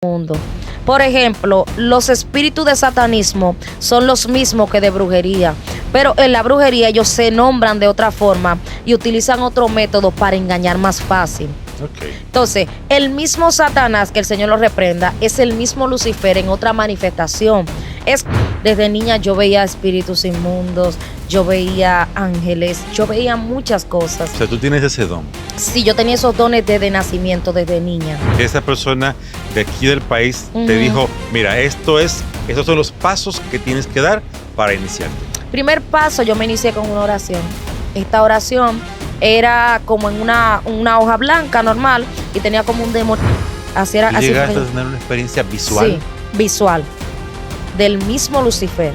mundo. Por ejemplo, los espíritus de satanismo son los mismos que de brujería, pero en la brujería ellos se nombran de otra forma y utilizan otro método para engañar más fácil. Ok. Entonces, el mismo Satanás, que el Señor lo reprenda, es el mismo Lucifer en otra manifestación. Desde niña yo veía espíritus inmundos, yo veía ángeles, yo veía muchas cosas. O sea, tú tienes ese don. Sí, yo tenía esos dones desde nacimiento, desde niña. Esa persona de aquí del país te dijo, mira, estos son los pasos que tienes que dar para iniciarte. Primer paso, yo me inicié con una oración. Esta oración era como en una hoja blanca normal y tenía como un demonio. Así era. ¿Y así llegaste fue. a tener una experiencia visual? Sí, visual. Del mismo Lucifer.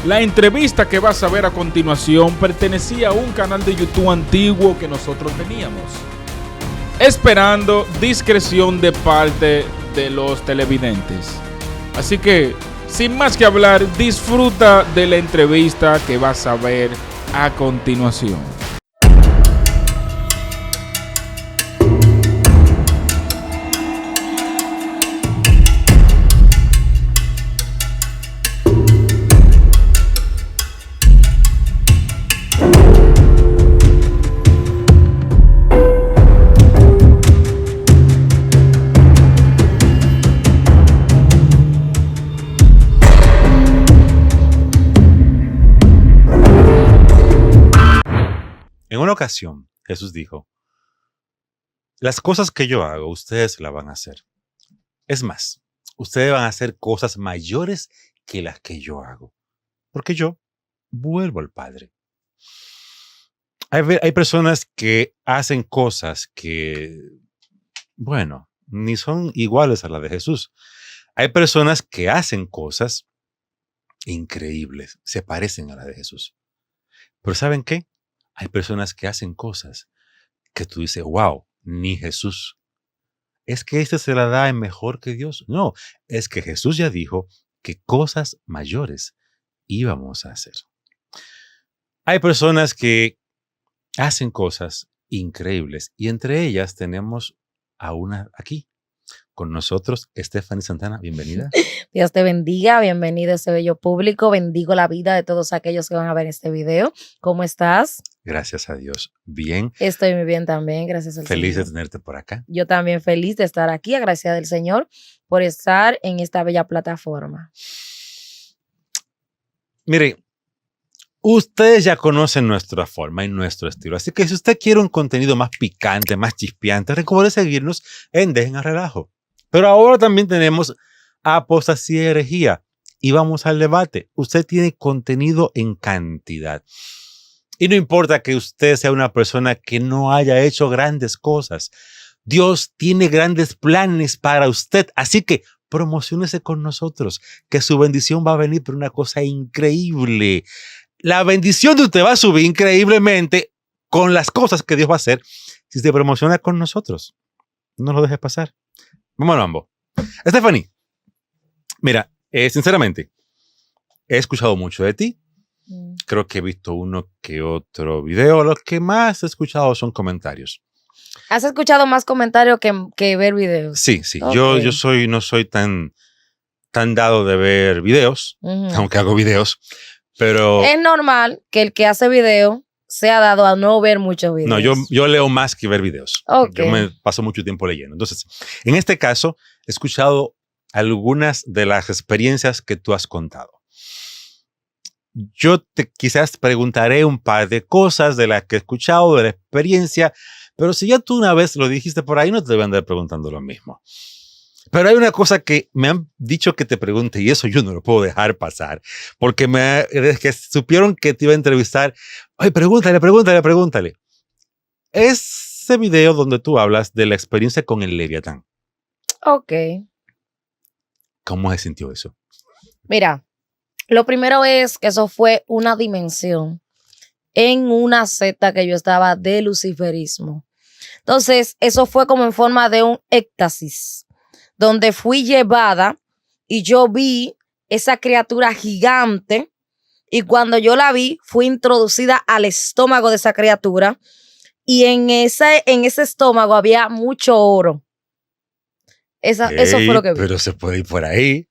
La entrevista que vas a ver a continuación pertenecía a un canal de YouTube antiguo que nosotros teníamos, esperando discreción de parte de los televidentes. Así que, sin más que hablar, disfruta de la entrevista que vas a ver a continuación. En una ocasión, Jesús dijo, las cosas que yo hago, ustedes las van a hacer. Es más, ustedes van a hacer cosas mayores que las que yo hago, porque yo vuelvo al Padre. Hay personas que hacen cosas que, bueno, ni son iguales a las de Jesús. Hay personas que hacen cosas increíbles, se parecen a las de Jesús. Pero ¿saben qué? Hay personas que hacen cosas que tú dices, wow, ni Jesús. ¿Es que este se la da en mejor que Dios? No, es que Jesús ya dijo que cosas mayores íbamos a hacer. Hay personas que hacen cosas increíbles y entre ellas tenemos a una aquí con nosotros, Stephanie Santana. Bienvenida. Dios te bendiga, bienvenido a este bello público, bendigo la vida de todos aquellos que van a ver este video. ¿Cómo estás? Gracias a Dios. Bien. Estoy muy bien también, gracias al Feliz Señor. de tenerte por acá. Yo también feliz de estar aquí, agradecida del Señor por estar en esta bella plataforma. Mire, ustedes ya conocen nuestra forma y nuestro estilo, así que si usted quiere un contenido más picante, más chispeante, recuerde seguirnos en Dejen al Relajo. Pero ahora también tenemos Apostasía y Herejía y vamos al debate. Usted tiene contenido en cantidad. Y no importa que usted sea una persona que no haya hecho grandes cosas. Dios tiene grandes planes para usted, así que promociónese con nosotros, que su bendición va a venir por una cosa increíble. La bendición de usted va a subir increíblemente con las cosas que Dios va a hacer si se promociona con nosotros. No lo deje pasar. Vamos a ambos. Stephanie, mira, sinceramente, he escuchado mucho de ti. Creo que he visto uno que otro video. Lo que más he escuchado son comentarios. ¿Has escuchado más comentarios que ver videos? Sí, sí. Okay. Yo no soy tan dado de ver videos, aunque hago videos, pero... Es normal que el que hace video sea dado a no ver muchos videos. No, yo leo más que ver videos. Okay. Yo me paso mucho tiempo leyendo. Entonces, en este caso, he escuchado algunas de las experiencias que tú has contado. Yo quizás preguntaré un par de cosas de las que he escuchado, de la experiencia, pero si ya tú una vez lo dijiste por ahí, no te voy a andar preguntando lo mismo. Pero hay una cosa que me han dicho que te pregunte y eso yo no lo puedo dejar pasar, porque desde que supieron que te iba a entrevistar, ay, pregúntale. Ese video donde tú hablas de la experiencia con el Leviatán. Ok. ¿Cómo se sintió eso? Mira, lo primero es que eso fue una dimensión en una secta que yo estaba de luciferismo. Entonces, eso fue como en forma de un éxtasis, donde fui llevada y yo vi esa criatura gigante y cuando yo la vi, fui introducida al estómago de esa criatura y en ese estómago había mucho oro. Eso fue lo que vi. Pero se puede ir por ahí.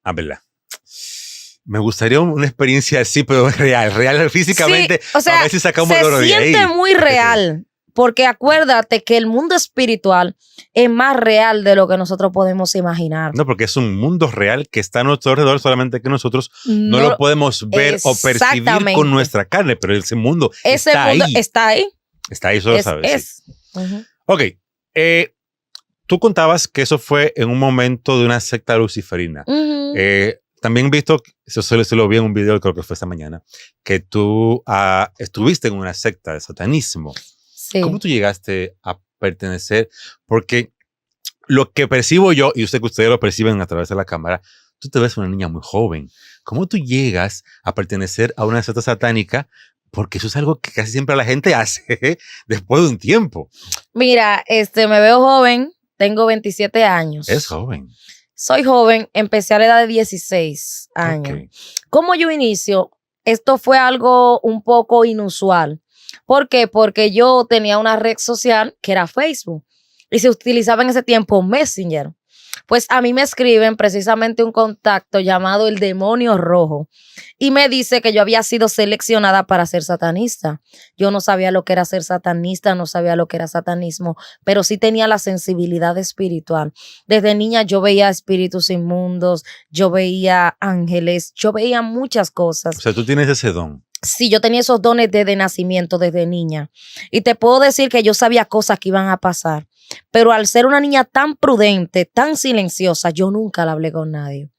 Verdad. Me gustaría una experiencia así, pero real físicamente. Sí, o sea, a ver si sacamos el oro de ahí. se siente muy real. Porque acuérdate que el mundo espiritual es más real de lo que nosotros podemos imaginar. No, porque es un mundo real que está a nuestro alrededor, solamente que nosotros no lo podemos ver o percibir con nuestra carne, pero ese mundo está ahí. Está ahí. Está ahí, solo sabes. Sí. Uh-huh. Ok. Tú contabas que eso fue en un momento de una secta luciferina. Uh-huh. También visto, eso se lo vi en un video, creo que fue esta mañana, que tú estuviste en una secta de satanismo. Sí. ¿Cómo tú llegaste a pertenecer? Porque lo que percibo yo, y usted que ustedes lo perciben a través de la cámara, tú te ves una niña muy joven. ¿Cómo tú llegas a pertenecer a una secta satánica? Porque eso es algo que casi siempre la gente hace después de un tiempo. Mira, me veo joven, tengo 27 años. Es joven. Soy joven, empecé a la edad de 16 años. Okay. ¿Cómo yo inicio? Esto fue algo un poco inusual. ¿Por qué? Porque yo tenía una red social que era Facebook y se utilizaba en ese tiempo Messenger. Pues a mí me escriben precisamente un contacto llamado el Demonio Rojo y me dice que yo había sido seleccionada para ser satanista. Yo no sabía lo que era ser satanista, no sabía lo que era satanismo, pero sí tenía la sensibilidad espiritual. Desde niña yo veía espíritus inmundos, yo veía ángeles, yo veía muchas cosas. O sea, tú tienes ese don. Sí, yo tenía esos dones desde nacimiento, desde niña. Y te puedo decir que yo sabía cosas que iban a pasar. Pero al ser una niña tan prudente, tan silenciosa, yo nunca la hablé con nadie.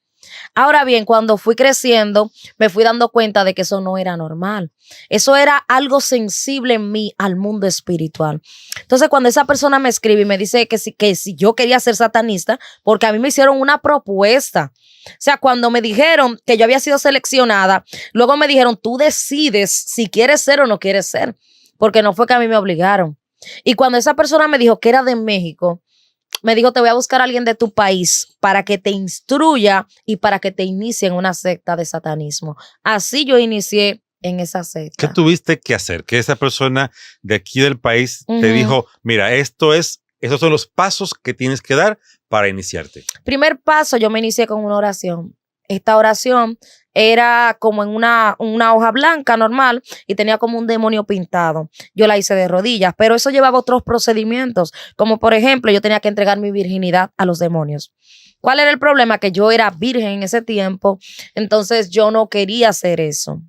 Ahora bien, cuando fui creciendo, me fui dando cuenta de que eso no era normal. Eso era algo sensible en mí al mundo espiritual. Entonces, cuando esa persona me escribe y me dice que si yo quería ser satanista, porque a mí me hicieron una propuesta. O sea, cuando me dijeron que yo había sido seleccionada, luego me dijeron, tú decides si quieres ser o no quieres ser, porque no fue que a mí me obligaron. Y cuando esa persona me dijo que era de México, me dijo, te voy a buscar a alguien de tu país para que te instruya y para que te inicie en una secta de satanismo. Así yo inicié en esa secta. ¿Qué tuviste que hacer? Que esa persona de aquí del país te dijo, mira, esos son los pasos que tienes que dar para iniciarte. Primer paso, yo me inicié con una oración. Esta oración era como en una hoja blanca normal y tenía como un demonio pintado. Yo la hice de rodillas, pero eso llevaba otros procedimientos, como por ejemplo, yo tenía que entregar mi virginidad a los demonios. ¿Cuál era el problema? Que yo era virgen en ese tiempo, entonces yo no quería hacer eso.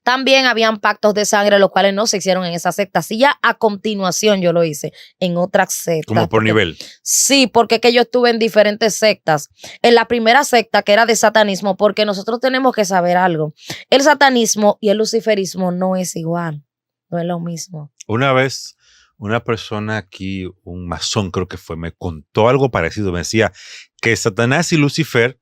También habían pactos de sangre, los cuales no se hicieron en esa secta. Sí, ya a continuación yo lo hice en otras sectas. Como por nivel. Sí, porque que yo estuve en diferentes sectas. En la primera secta, que era de satanismo, porque nosotros tenemos que saber algo. El satanismo y el luciferismo no es igual. No es lo mismo. Una vez, una persona aquí, un masón creo que fue, me contó algo parecido. Me decía que Satanás y Lucifer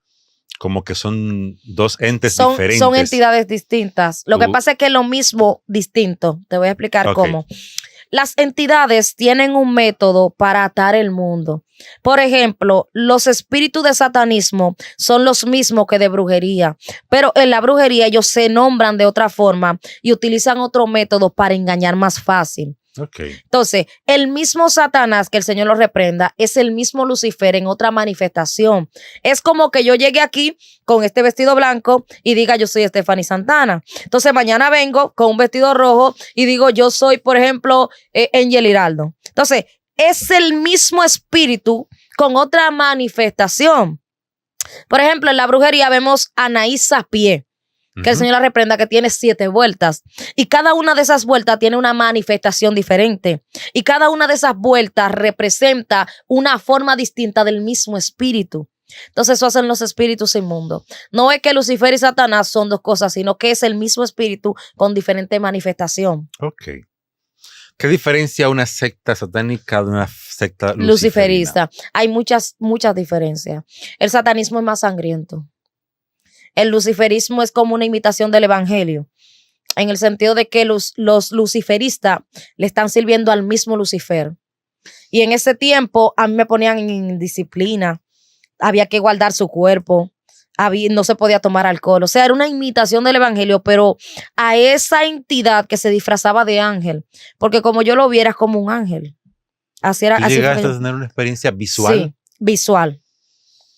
como que son dos entes diferentes. Son entidades distintas. Lo que pasa es que es lo mismo, distinto. Te voy a explicar cómo. Las entidades tienen un método para atar el mundo. Por ejemplo, los espíritus de satanismo son los mismos que de brujería, pero en la brujería ellos se nombran de otra forma y utilizan otro método para engañar más fácil. Entonces, el mismo Satanás, que el Señor lo reprenda, es el mismo Lucifer en otra manifestación. Es como que yo llegue aquí con este vestido blanco y diga yo soy Stephanie Santana. Entonces mañana vengo con un vestido rojo y digo yo soy, por ejemplo, Angel Hiraldo. Entonces, es el mismo espíritu con otra manifestación. Por ejemplo, en la brujería vemos a Anaís Sapié, que el Señor la reprenda, que tiene 7 vueltas. Y cada una de esas vueltas tiene una manifestación diferente. Y cada una de esas vueltas representa una forma distinta del mismo espíritu. Entonces eso hacen los espíritus inmundos. No es que Lucifer y Satanás son dos cosas, sino que es el mismo espíritu con diferente manifestación. ¿Qué diferencia una secta satánica de una secta luciferista? Hay muchas diferencias. El satanismo es más sangriento. El luciferismo es como una imitación del evangelio, en el sentido de que los luciferistas le están sirviendo al mismo Lucifer. Y en ese tiempo a mí me ponían en disciplina, había que guardar su cuerpo, no se podía tomar alcohol. O sea, era una imitación del evangelio, pero a esa entidad que se disfrazaba de ángel, porque como yo lo viera como un ángel. Así era. ¿Tú llegaste a tener una experiencia visual? visual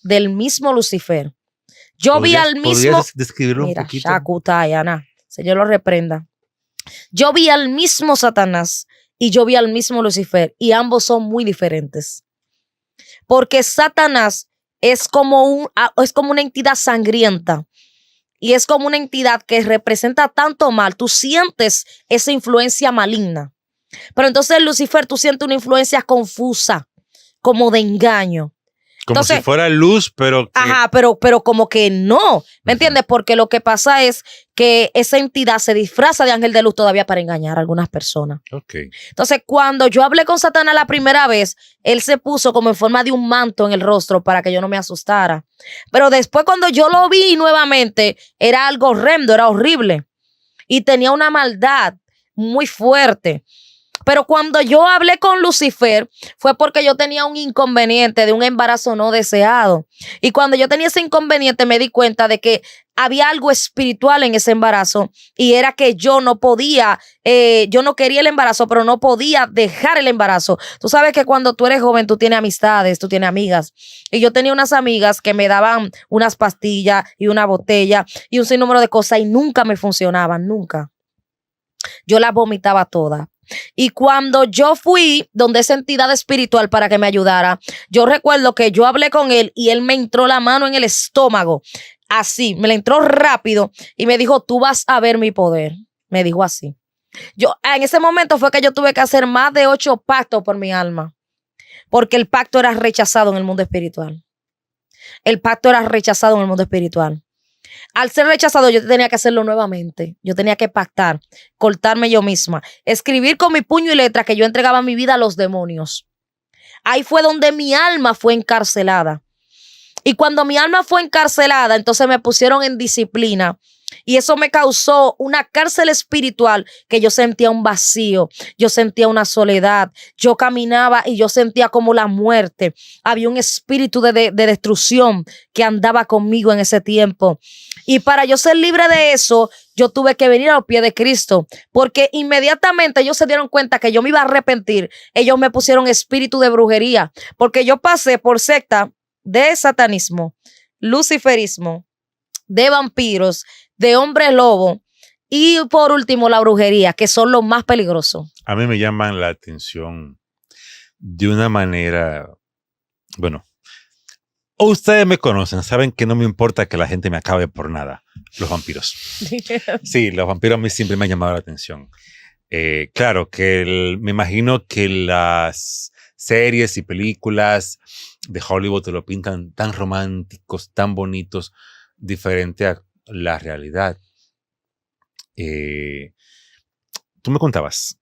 del mismo Lucifer. Yo vi al mismo... ¿Podrías describirlo Mira, un poquito? Shakutayana, Señor lo reprenda. Yo vi al mismo Satanás y yo vi al mismo Lucifer y ambos son muy diferentes. Porque Satanás es como una entidad sangrienta y es como una entidad que representa tanto mal. Tú sientes esa influencia maligna. Pero entonces Lucifer, tú sientes una influencia confusa, como de engaño. Como Entonces, si fuera luz, pero que... Ajá, pero como que no, ¿me entiendes? Porque lo que pasa es que esa entidad se disfraza de ángel de luz todavía para engañar a algunas personas. Ok. Entonces, cuando yo hablé con Satanás la primera vez, él se puso como en forma de un manto en el rostro para que yo no me asustara. Pero después cuando yo lo vi nuevamente, era algo horrendo, era horrible. Y tenía una maldad muy fuerte. Pero cuando yo hablé con Lucifer fue porque yo tenía un inconveniente de un embarazo no deseado. Y cuando yo tenía ese inconveniente me di cuenta de que había algo espiritual en ese embarazo y era que yo no podía, yo no quería el embarazo, pero no podía dejar el embarazo. Tú sabes que cuando tú eres joven tú tienes amistades, tú tienes amigas. Y yo tenía unas amigas que me daban unas pastillas y una botella y un sinnúmero de cosas y nunca me funcionaban, nunca. Yo las vomitaba todas. Y cuando yo fui donde esa entidad espiritual para que me ayudara, yo recuerdo que yo hablé con él y él me entró la mano en el estómago, así, me la entró rápido y me dijo, tú vas a ver mi poder, me dijo así. Yo, en ese momento fue que yo tuve que hacer más de 8 pactos por mi alma, porque el pacto era rechazado en el mundo espiritual. El pacto era rechazado en el mundo espiritual. Al ser rechazado, yo tenía que hacerlo nuevamente. Yo tenía que pactar, cortarme yo misma, escribir con mi puño y letra que yo entregaba mi vida a los demonios. Ahí fue donde mi alma fue encarcelada. Y cuando mi alma fue encarcelada, entonces me pusieron en disciplina. Y eso me causó una cárcel espiritual que yo sentía un vacío, yo sentía una soledad, yo caminaba y yo sentía como la muerte. Había un espíritu de destrucción que andaba conmigo en ese tiempo. Y para yo ser libre de eso, yo tuve que venir a los pies de Cristo, porque inmediatamente ellos se dieron cuenta que yo me iba a arrepentir. Ellos me pusieron espíritu de brujería, porque yo pasé por secta de satanismo, luciferismo, de vampiros, de hombre lobo y por último la brujería, que son los más peligrosos. A mí me llaman la atención de una manera, bueno, ustedes me conocen, saben que no me importa que la gente me acabe por nada, los vampiros. Sí, los vampiros a mí siempre me han llamado la atención. Claro que me imagino que las series y películas de Hollywood te lo pintan tan románticos, tan bonitos, diferente a la realidad. Tú me contabas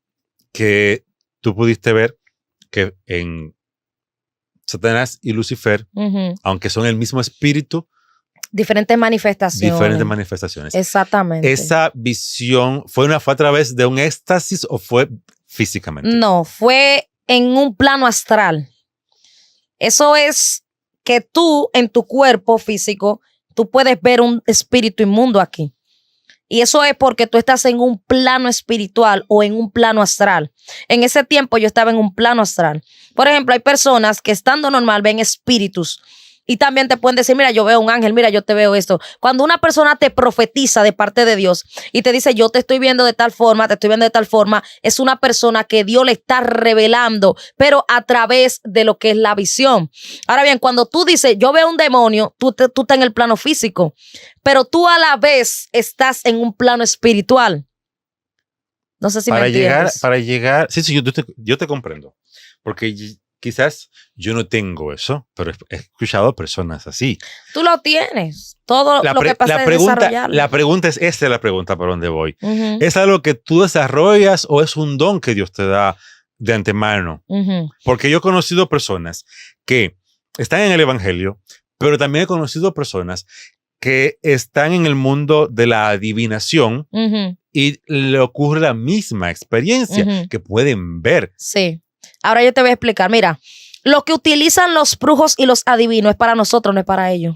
que tú pudiste ver que en Satanás y Lucifer, aunque son el mismo espíritu, diferentes manifestaciones. Exactamente. ¿Esa visión fue a través de un éxtasis o fue físicamente? No, fue en un plano astral. Eso es que tú en tu cuerpo físico tú puedes ver un espíritu inmundo aquí. Y eso es porque tú estás en un plano espiritual o en un plano astral. En ese tiempo yo estaba en un plano astral. Por ejemplo, hay personas que estando normal ven espíritus. Y también te pueden decir, mira, yo veo un ángel, mira, yo te veo esto. Cuando una persona te profetiza de parte de Dios y te dice, yo te estoy viendo de tal forma, te estoy viendo de tal forma, es una persona que Dios le está revelando, pero a través de lo que es la visión. Ahora bien, cuando tú dices, yo veo un demonio, tú estás en el plano físico, pero tú a la vez estás en un plano espiritual. No sé si me entiendes. Para llegar, sí, yo te comprendo. Porque quizás yo no tengo eso, pero he escuchado a personas así. Tú lo tienes. Todo lo que pasa es desarrollarlo. La pregunta es, esta es la pregunta por dónde voy. Uh-huh. ¿Es algo que tú desarrollas o es un don que Dios te da de antemano? Uh-huh. Porque yo he conocido personas que están en el evangelio, pero también he conocido personas que están en el mundo de la adivinación uh-huh. y le ocurre la misma experiencia uh-huh. que pueden ver. Sí. Ahora yo te voy a explicar. Mira, lo que utilizan los brujos y los adivinos es para nosotros, no es para ellos.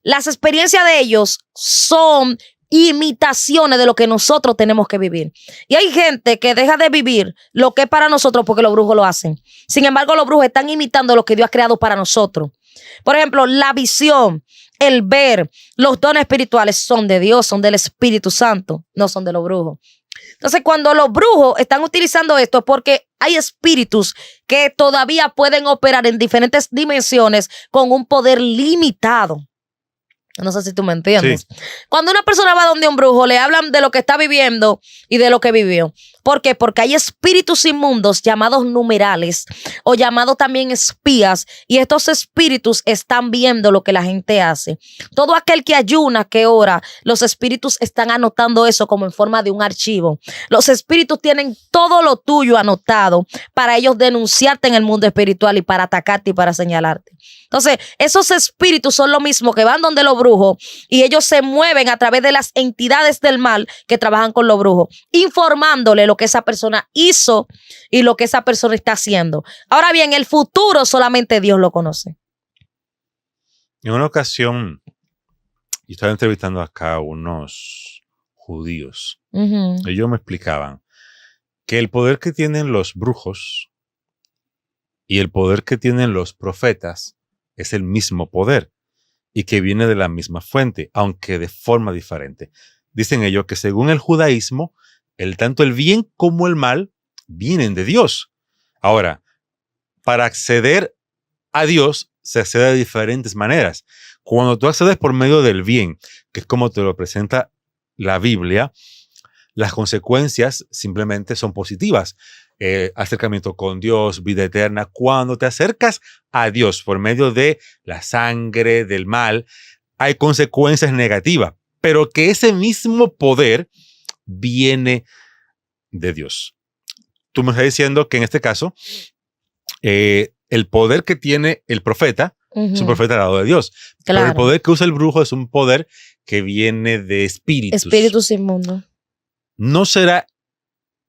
Las experiencias de ellos son imitaciones de lo que nosotros tenemos que vivir. Y hay gente que deja de vivir lo que es para nosotros porque los brujos lo hacen. Sin embargo, los brujos están imitando lo que Dios ha creado para nosotros. Por ejemplo, la visión, el ver, los dones espirituales son de Dios, son del Espíritu Santo, no son de los brujos. Entonces, cuando los brujos están utilizando esto es porque hay espíritus que todavía pueden operar en diferentes dimensiones con un poder limitado. No sé si tú me entiendes. Sí. Cuando una persona va donde un brujo, le hablan de lo que está viviendo y de lo que vivió. ¿Por qué? Porque hay espíritus inmundos llamados numerales o llamados también espías, y estos espíritus están viendo lo que la gente hace. Todo aquel que ayuna, que ora, los espíritus están anotando eso como en forma de un archivo. Los espíritus tienen todo lo tuyo anotado para ellos denunciarte en el mundo espiritual y para atacarte y para señalarte. Entonces, esos espíritus son lo mismo que van donde los brujos y ellos se mueven a través de las entidades del mal que trabajan con los brujos, informándole lo que esa persona hizo y lo que esa persona está haciendo. Ahora bien, el futuro solamente Dios lo conoce. En una ocasión, yo estaba entrevistando acá a unos judíos. Ellos me explicaban que el poder que tienen los brujos y el poder que tienen los profetas es el mismo poder y que viene de la misma fuente, aunque de forma diferente. Dicen ellos que según el judaísmo, tanto el bien como el mal vienen de Dios. Ahora, para acceder a Dios se accede de diferentes maneras. Cuando tú accedes por medio del bien, que es como te lo presenta la Biblia, las consecuencias simplemente son positivas. Acercamiento con Dios, vida eterna. Cuando te acercas a Dios por medio de la sangre, del mal, hay consecuencias negativas, pero que ese mismo poder viene de Dios. Tú me estás diciendo que en este caso, el poder que tiene el profeta es un profeta dado de Dios. Claro. Pero el poder que usa el brujo es un poder que viene de espíritus. Espíritus inmundos. ¿No será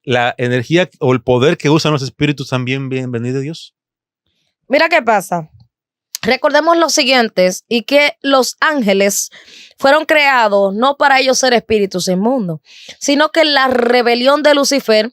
la energía o el poder que usan los espíritus también viene de Dios? Mira qué pasa. Recordemos lo siguiente, y que los ángeles fueron creados no para ellos ser espíritus inmundos, sino que la rebelión de Lucifer,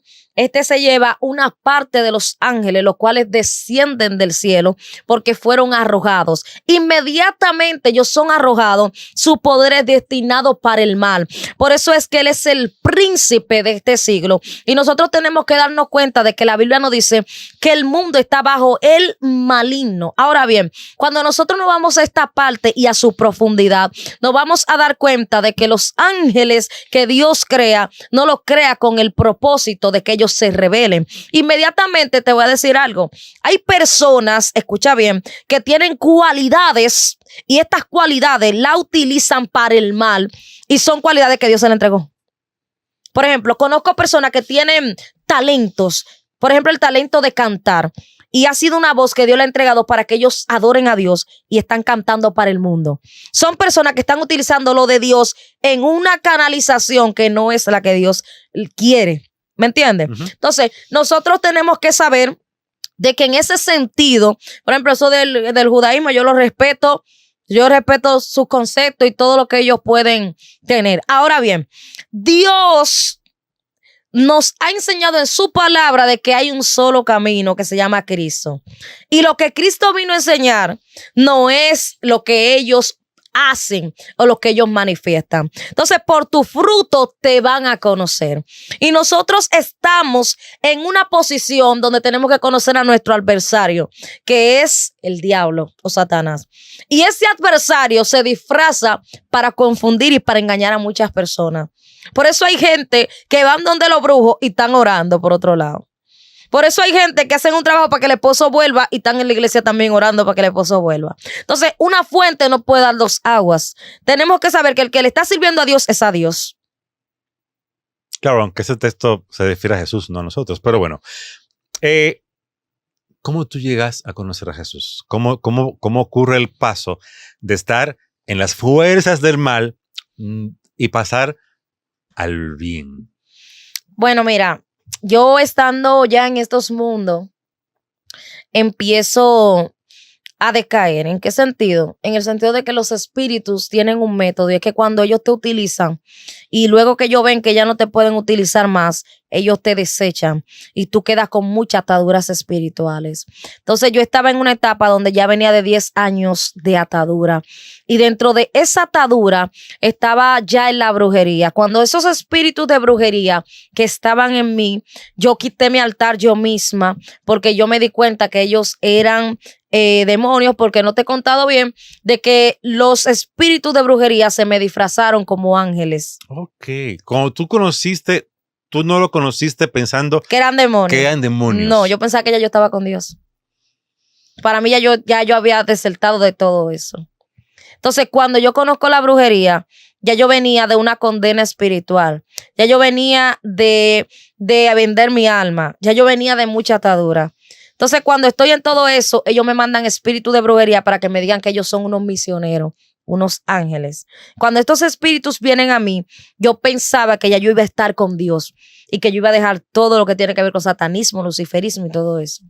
se lleva una parte de los ángeles, los cuales descienden del cielo porque fueron arrojados. Inmediatamente ellos son arrojados, su poder es destinado para el mal. Por eso es que él es el príncipe de este siglo. Y nosotros tenemos que darnos cuenta de que la Biblia nos dice que el mundo está bajo el maligno. Ahora bien, cuando nosotros nos vamos a esta parte y a su profundidad, nos vamos a dar cuenta de que los ángeles que Dios crea, no los crea con el propósito de que ellos se rebelen. Inmediatamente te voy a decir algo. Hay personas, escucha bien, que tienen cualidades y estas cualidades la utilizan para el mal y son cualidades que Dios se le entregó. Por ejemplo, conozco personas que tienen talentos, por ejemplo, el talento de cantar, y ha sido una voz que Dios le ha entregado para que ellos adoren a Dios y están cantando para el mundo. Son personas que están utilizando lo de Dios en una canalización que no es la que Dios quiere. ¿Me entiendes? Entonces, nosotros tenemos que saber de que en ese sentido, por ejemplo, eso del judaísmo, yo lo respeto. Yo respeto sus conceptos y todo lo que ellos pueden tener. Ahora bien, Dios nos ha enseñado en su palabra de que hay un solo camino que se llama Cristo. Y lo que Cristo vino a enseñar no es lo que ellos hacen o lo que ellos manifiestan. Entonces, por tu fruto te van a conocer. Y nosotros estamos en una posición donde tenemos que conocer a nuestro adversario, que es el diablo o Satanás. Y ese adversario se disfraza para confundir y para engañar a muchas personas. Por eso hay gente que van donde los brujos y están orando por otro lado. Por eso hay gente que hacen un trabajo para que el esposo vuelva y están en la iglesia también orando para que el esposo vuelva. Entonces, una fuente no puede dar dos aguas. Tenemos que saber que el que le está sirviendo a Dios es a Dios. Claro, aunque ese texto se refiere a Jesús, no a nosotros. Pero bueno, ¿cómo tú llegas a conocer a Jesús? ¿Cómo ocurre el paso de estar en las fuerzas del mal y pasar al bien? Bueno, mira, yo estando ya en estos mundos, empiezo a decaer. ¿En qué sentido? En el sentido de que los espíritus tienen un método y es que cuando ellos te utilizan y luego que ellos ven que ya no te pueden utilizar más, ellos te desechan y tú quedas con muchas ataduras espirituales. Entonces yo estaba en una etapa donde ya venía de 10 años de atadura y dentro de esa atadura estaba ya en la brujería. Cuando esos espíritus de brujería que estaban en mí, yo quité mi altar yo misma porque yo me di cuenta que ellos eran demonios, porque no te he contado bien de que los espíritus de brujería se me disfrazaron como ángeles. Ok. Cuando tú conociste, tú no lo conociste pensando Que eran demonios. que eran demonios. No, yo pensaba que ya yo estaba con Dios. Para mí ya yo había desertado de todo eso. Entonces, cuando yo conozco la brujería, ya yo venía de una condena espiritual. Ya yo venía de vender mi alma. Ya yo venía de mucha atadura. Entonces, cuando estoy en todo eso, ellos me mandan espíritus de brujería para que me digan que ellos son unos misioneros, unos ángeles. Cuando estos espíritus vienen a mí, yo pensaba que ya yo iba a estar con Dios y que yo iba a dejar todo lo que tiene que ver con satanismo, luciferismo y todo eso.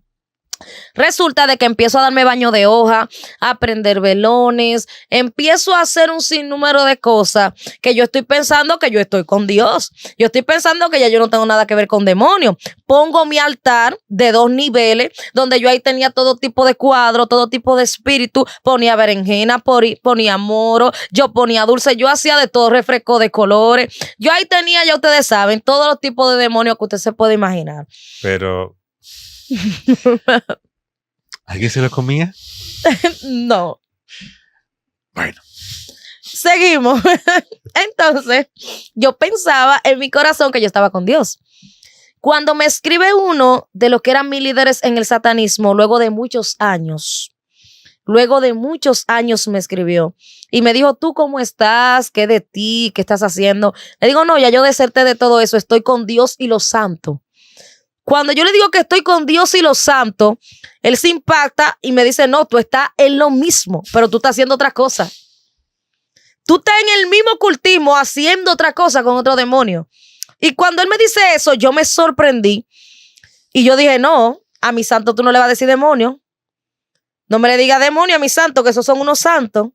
Resulta de que empiezo a darme baño de hoja, a prender velones, empiezo a hacer un sinnúmero de cosas que yo estoy pensando que yo estoy con Dios. Yo estoy pensando que ya yo no tengo nada que ver con demonios. Pongo mi altar de 2 niveles, donde yo ahí tenía todo tipo de cuadros, todo tipo de espíritu. Ponía berenjena, ponía moro, yo ponía dulce, yo hacía de todo, refresco de colores. Yo ahí tenía, ya ustedes saben, todos los tipos de demonios que usted se puede imaginar. Pero... ¿alguien se lo comía? No. Bueno. Seguimos. Entonces, yo pensaba en mi corazón que yo estaba con Dios. Cuando me escribe uno de los que eran mis líderes en el satanismo, luego de muchos años me escribió y me dijo, ¿tú cómo estás? ¿Qué de ti? ¿Qué estás haciendo? Le digo, no, ya yo deserté de todo eso, estoy con Dios y los santos. Cuando yo le digo que estoy con Dios y los santos, él se impacta y me dice, no, tú estás en lo mismo, pero tú estás haciendo otra cosa. Tú estás en el mismo cultismo haciendo otra cosa con otro demonio. Y cuando él me dice eso, yo me sorprendí y yo dije, no, a mi santo tú no le vas a decir demonio. No me le digas demonio a mi santo, que esos son unos santos.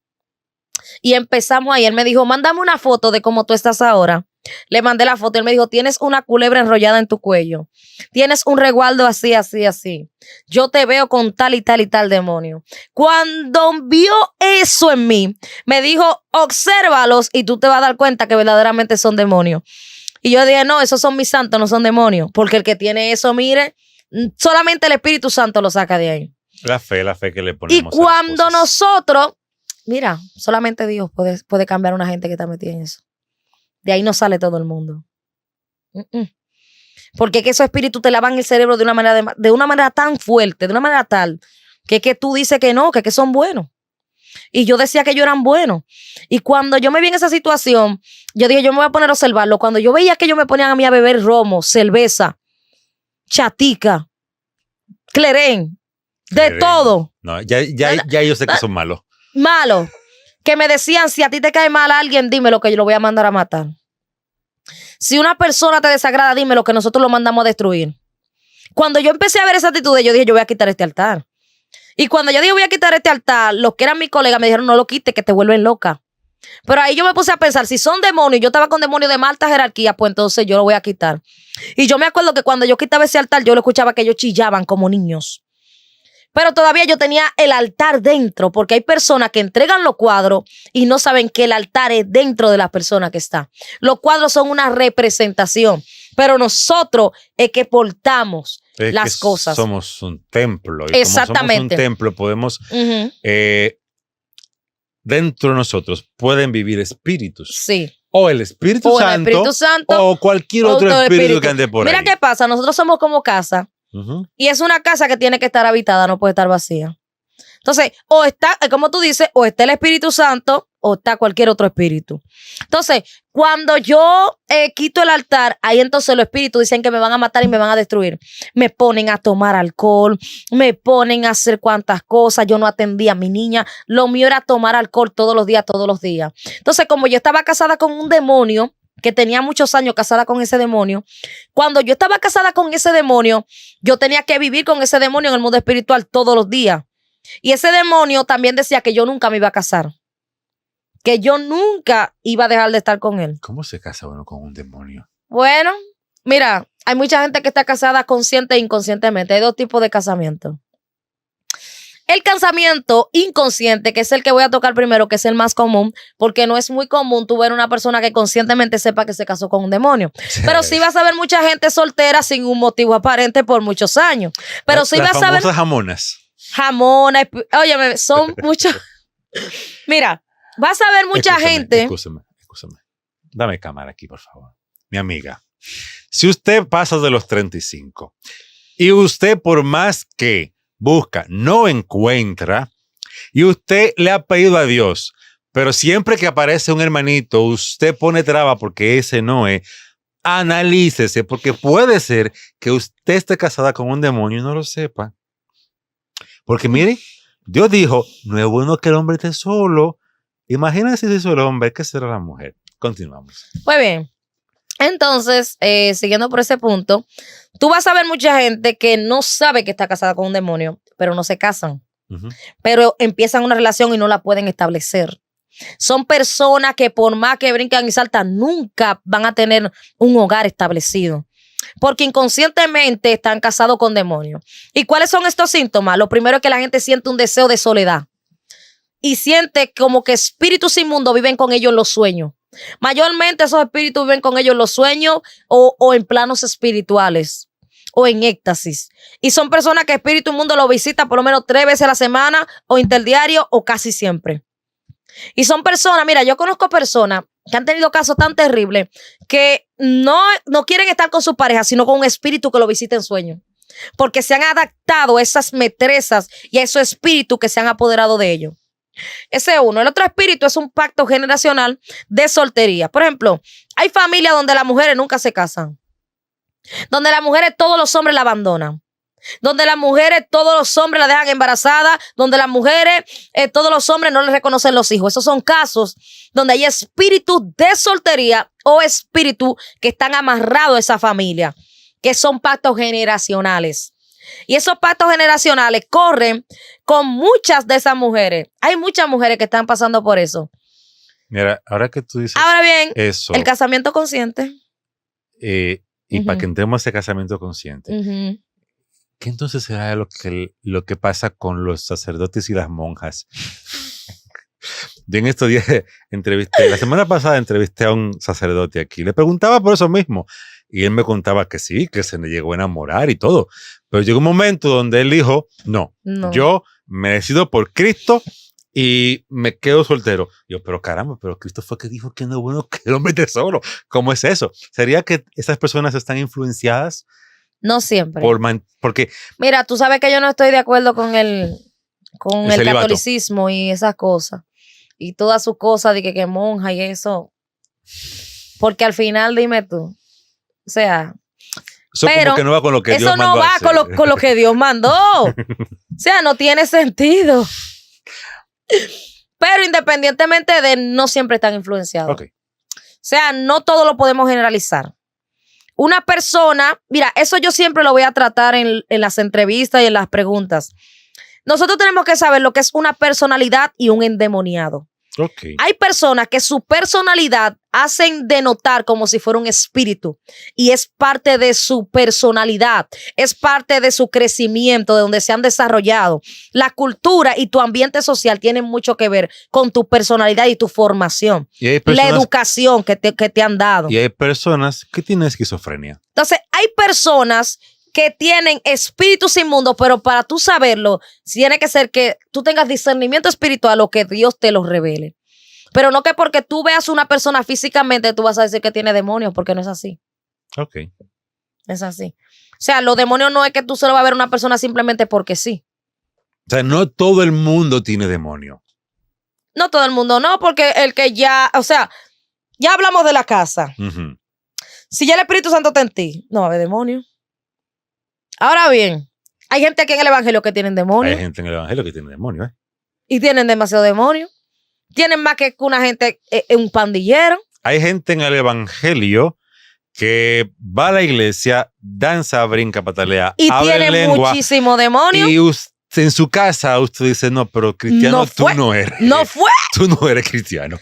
Y empezamos ahí. Él me dijo, mándame una foto de cómo tú estás ahora. Le mandé la foto. Él me dijo, tienes una culebra enrollada en tu cuello. Tienes un resguardo así, así, así. Yo te veo con tal y tal y tal demonio. Cuando vio eso en mí, me dijo, obsérvalos y tú te vas a dar cuenta que verdaderamente son demonios. Y yo dije, no, esos son mis santos, no son demonios. Porque el que tiene eso, mire, solamente el Espíritu Santo lo saca de ahí. La fe que le ponemos. Y cuando nosotros, mira, solamente Dios puede cambiar a una gente que está metida en eso. De ahí no sale todo el mundo. Porque es que esos espíritus te lavan el cerebro de una manera tan fuerte, de una manera tal, que tú dices que no, que son buenos. Y yo decía que ellos eran buenos. Y cuando yo me vi en esa situación, yo dije, yo me voy a poner a observarlo. Cuando yo veía que ellos me ponían a mí a beber romo, cerveza, chatica, clerén, de todo. No, ya yo sé que son malos. Malo. Que me decían, si a ti te cae mal alguien, dímelo que yo lo voy a mandar a matar. Si una persona te desagrada, dímelo que nosotros lo mandamos a destruir. Cuando yo empecé a ver esa actitud, yo dije, yo voy a quitar este altar. Y cuando yo dije, voy a quitar este altar, los que eran mis colegas me dijeron, no lo quites, que te vuelven loca. Pero ahí yo me puse a pensar, si son demonios, yo estaba con demonios de más alta jerarquía, pues entonces yo lo voy a quitar. Y yo me acuerdo que cuando yo quitaba ese altar, yo lo escuchaba que ellos chillaban como niños. Pero todavía yo tenía el altar dentro, porque hay personas que entregan los cuadros y no saben que el altar es dentro de la persona que está. Los cuadros son una representación, pero nosotros es que portamos las cosas. Somos un templo. Y exactamente. Como somos un templo, podemos, dentro de nosotros, pueden vivir espíritus. Sí. O el Espíritu Santo o cualquier otro espíritu que ande por ahí. Mira qué pasa, nosotros somos como casa. Y es una casa que tiene que estar habitada, no puede estar vacía. Entonces, o está, como tú dices, o está el Espíritu Santo o está cualquier otro espíritu. Entonces, cuando yo quito el altar, ahí entonces los espíritus dicen que me van a matar y me van a destruir. Me ponen a tomar alcohol, me ponen a hacer cuantas cosas. Yo no atendía a mi niña. Lo mío era tomar alcohol todos los días. Entonces, como yo estaba casada con un demonio, que tenía muchos años casada con ese demonio. Cuando yo estaba casada con ese demonio, yo tenía que vivir con ese demonio en el mundo espiritual todos los días. Y ese demonio también decía que yo nunca me iba a casar. Que yo nunca iba a dejar de estar con él. ¿Cómo se casa uno con un demonio? Bueno, mira, hay mucha gente que está casada consciente e inconscientemente. Hay dos tipos de casamiento. El casamiento inconsciente, que es el que voy a tocar primero, que es el más común, porque no es muy común tú ver una persona que conscientemente sepa que se casó con un demonio. Pero sí vas a ver mucha gente soltera sin un motivo aparente por muchos años. Pero sí vas a ver... Las famosas jamonas. Jamonas, óyeme, son muchos... Mira, vas a ver mucha gente... Escúchame. Dame cámara aquí, por favor. Mi amiga, si usted pasa de los 35 y usted por más que busca, no encuentra, y usted le ha pedido a Dios, pero siempre que aparece un hermanito, usted pone traba porque ese no es, analícese, porque puede ser que usted esté casada con un demonio y no lo sepa. Porque mire, Dios dijo, no es bueno que el hombre esté solo. Imagínense si es el hombre, ¿qué será la mujer? Continuamos. Muy bien. Entonces, siguiendo por ese punto, tú vas a ver mucha gente que no sabe que está casada con un demonio, pero no se casan. Uh-huh. Pero empiezan una relación y no la pueden establecer. Son personas que por más que brincan y saltan, nunca van a tener un hogar establecido. Porque inconscientemente están casados con demonios. ¿Y cuáles son estos síntomas? Lo primero es que la gente siente un deseo de soledad. Y siente como que espíritus inmundos viven con ellos en los sueños. Mayormente esos espíritus viven con ellos en los sueños o en planos espirituales o en éxtasis. Y son personas que espíritu inmundo lo visita por lo menos 3 veces a la semana o interdiario o casi siempre. Y son personas, mira, yo conozco personas que han tenido casos tan terribles que no quieren estar con su pareja, sino con un espíritu que lo visita en sueños. Porque se han adaptado a esas metrezas y a esos espíritus que se han apoderado de ellos. Ese es uno. El otro espíritu es un pacto generacional de soltería. Por ejemplo, hay familias donde las mujeres nunca se casan. Donde las mujeres, todos los hombres la abandonan. Donde las mujeres, todos los hombres la dejan embarazada. Donde las mujeres, todos los hombres no les reconocen los hijos. Esos son casos donde hay espíritus de soltería o espíritus que están amarrados a esa familia, que son pactos generacionales. Y esos pactos generacionales corren con muchas de esas mujeres. Hay muchas mujeres que están pasando por eso. Mira, ahora que tú dices ahora bien, eso, el casamiento consciente. Y Ujú. para que entremos a ese casamiento consciente, Uh-huh. ¿qué entonces será lo que pasa con los sacerdotes y las monjas? Yo en estos días la semana pasada entrevisté a un sacerdote aquí. Le preguntaba por eso mismo. Y él me contaba que sí, que se le llegó a enamorar y todo. Pero llegó un momento donde él dijo, no. Yo me decido por Cristo y me quedo soltero. Yo, pero caramba, pero Cristo fue que dijo que no es bueno que el hombre esté solo. ¿Cómo es eso? ¿Sería que esas personas están influenciadas? No siempre. Porque mira, tú sabes que yo no estoy de acuerdo con el catolicismo y esas cosas. Y todas sus cosas de que monja y eso. Porque al final, dime tú. O sea, eso pero como que no va con lo que Dios mandó. Eso no va con lo que Dios mandó. O sea, no tiene sentido. Pero independientemente de, no siempre están influenciados. Okay. O sea, no todo lo podemos generalizar. Una persona, mira, eso yo siempre lo voy a tratar en las entrevistas y en las preguntas. Nosotros tenemos que saber lo que es una personalidad y un endemoniado. Okay. Hay personas que su personalidad hacen denotar como si fuera un espíritu y es parte de su personalidad, es parte de su crecimiento, de donde se han desarrollado. La cultura y tu ambiente social tienen mucho que ver con tu personalidad y tu formación, la educación que te han dado. Y hay personas que tienen esquizofrenia. Entonces, hay personas que tienen espíritus inmundos, pero para tú saberlo, tiene que ser que tú tengas discernimiento espiritual o que Dios te los revele. Pero no que porque tú veas una persona físicamente, tú vas a decir que tiene demonios, porque no es así. Ok. Es así. O sea, los demonios no es que tú solo vas a ver a una persona simplemente porque sí. O sea, no todo el mundo tiene demonio. No todo el mundo, no, porque el que ya, o sea, ya hablamos de la casa. Uh-huh. Si ya el Espíritu Santo está en ti, no va a haber demonios. Ahora bien, hay gente aquí en el evangelio que tienen demonios. Hay gente en el evangelio que tiene demonios, ¿eh? Y tienen demasiado demonios. Tienen más que una gente, un pandillero. Hay gente en el evangelio que va a la iglesia, danza, brinca, patalea, y habla en tienen lengua. muchísimo demonio. Y usted en su casa usted dice, no, pero cristiano No tú fue. no eres. No fue. Tú no eres cristiano.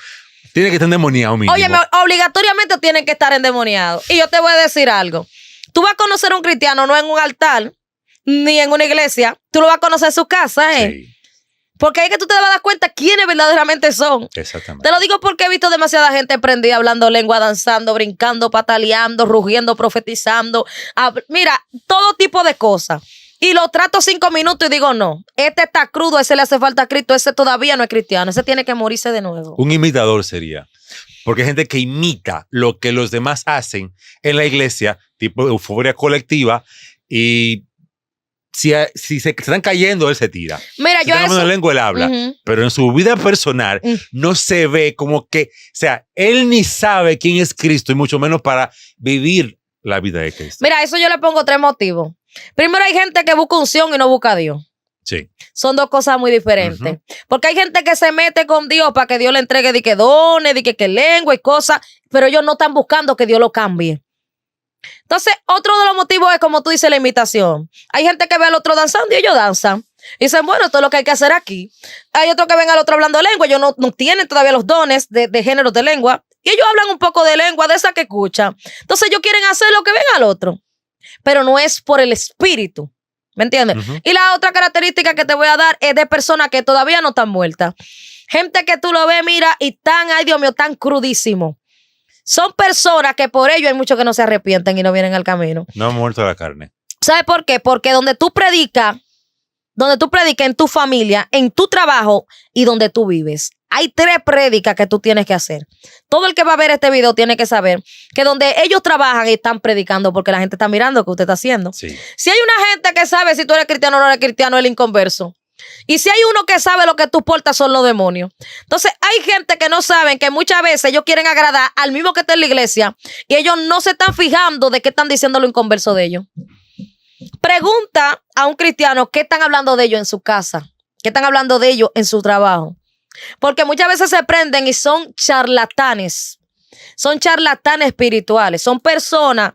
Tiene que estar endemoniado mínimo. Oye, obligatoriamente tienen que estar endemoniados. Y yo te voy a decir algo. Tú vas a conocer a un cristiano no en un altar, ni en una iglesia. Tú lo vas a conocer en su casa, ¿eh? Sí, Porque ahí es que tú te vas a dar cuenta quiénes verdaderamente son. exactamente. Te lo digo porque he visto demasiada gente prendida hablando lengua, danzando, brincando, pataleando, rugiendo, profetizando. Mira, todo tipo de cosas. Y lo trato 5 minutos y digo, no, este está crudo, ese le hace falta a Cristo, ese todavía no es cristiano, ese tiene que morirse de nuevo. Un imitador sería. Porque hay gente que imita lo que los demás hacen en la iglesia, tipo euforia colectiva, y si se están cayendo, él se tira. Mira, Si yo está hablando eso... en lengua, él habla. Ujú. Pero en su vida personal no se ve como que, o sea, él ni sabe quién es Cristo y mucho menos para vivir la vida de Cristo. Mira, eso yo le pongo 3 motivos. Primero, hay gente que busca unción y no busca a Dios. Sí. Son 2 cosas muy diferentes. Porque hay gente que se mete con Dios para que Dios le entregue de que dones, de que lengua y cosas, pero ellos no están buscando que Dios lo cambie. Entonces, otro de los motivos es, como tú dices, la imitación. Hay gente que ve al otro danzando y ellos danzan. Y dicen, bueno, esto es lo que hay que hacer aquí. Hay otros que ven al otro hablando lengua. Ellos no tienen todavía los dones de géneros de lengua. Y ellos hablan un poco de lengua, de esa que escuchan. Entonces, ellos quieren hacer lo que ven al otro. Pero no es por el espíritu. ¿Me entiendes? Y la otra característica que te voy a dar es de personas que todavía no están muertas. Gente que tú lo ves, mira, y tan, ay Dios mío, tan crudísimo. Son personas que por ello hay muchos que no se arrepienten y no vienen al camino. No ha muerto la carne. ¿Sabes por qué? Porque donde tú predicas en tu familia, en tu trabajo y donde tú vives, hay 3 prédicas que tú tienes que hacer. Todo el que va a ver este video tiene que saber que donde ellos trabajan están predicando porque la gente está mirando lo que usted está haciendo. Sí. Si hay una gente que sabe si tú eres cristiano o no eres cristiano, el inconverso. Y si hay uno que sabe lo que tú portas, son los demonios. Entonces, hay gente que no saben que muchas veces ellos quieren agradar al mismo que está en la iglesia y ellos no se están fijando de qué están diciendo lo inconverso de ellos. Pregunta a un cristiano qué están hablando de ellos en su casa, qué están hablando de ellos en su trabajo. Porque muchas veces se prenden y son charlatanes. Son charlatanes espirituales. Son personas,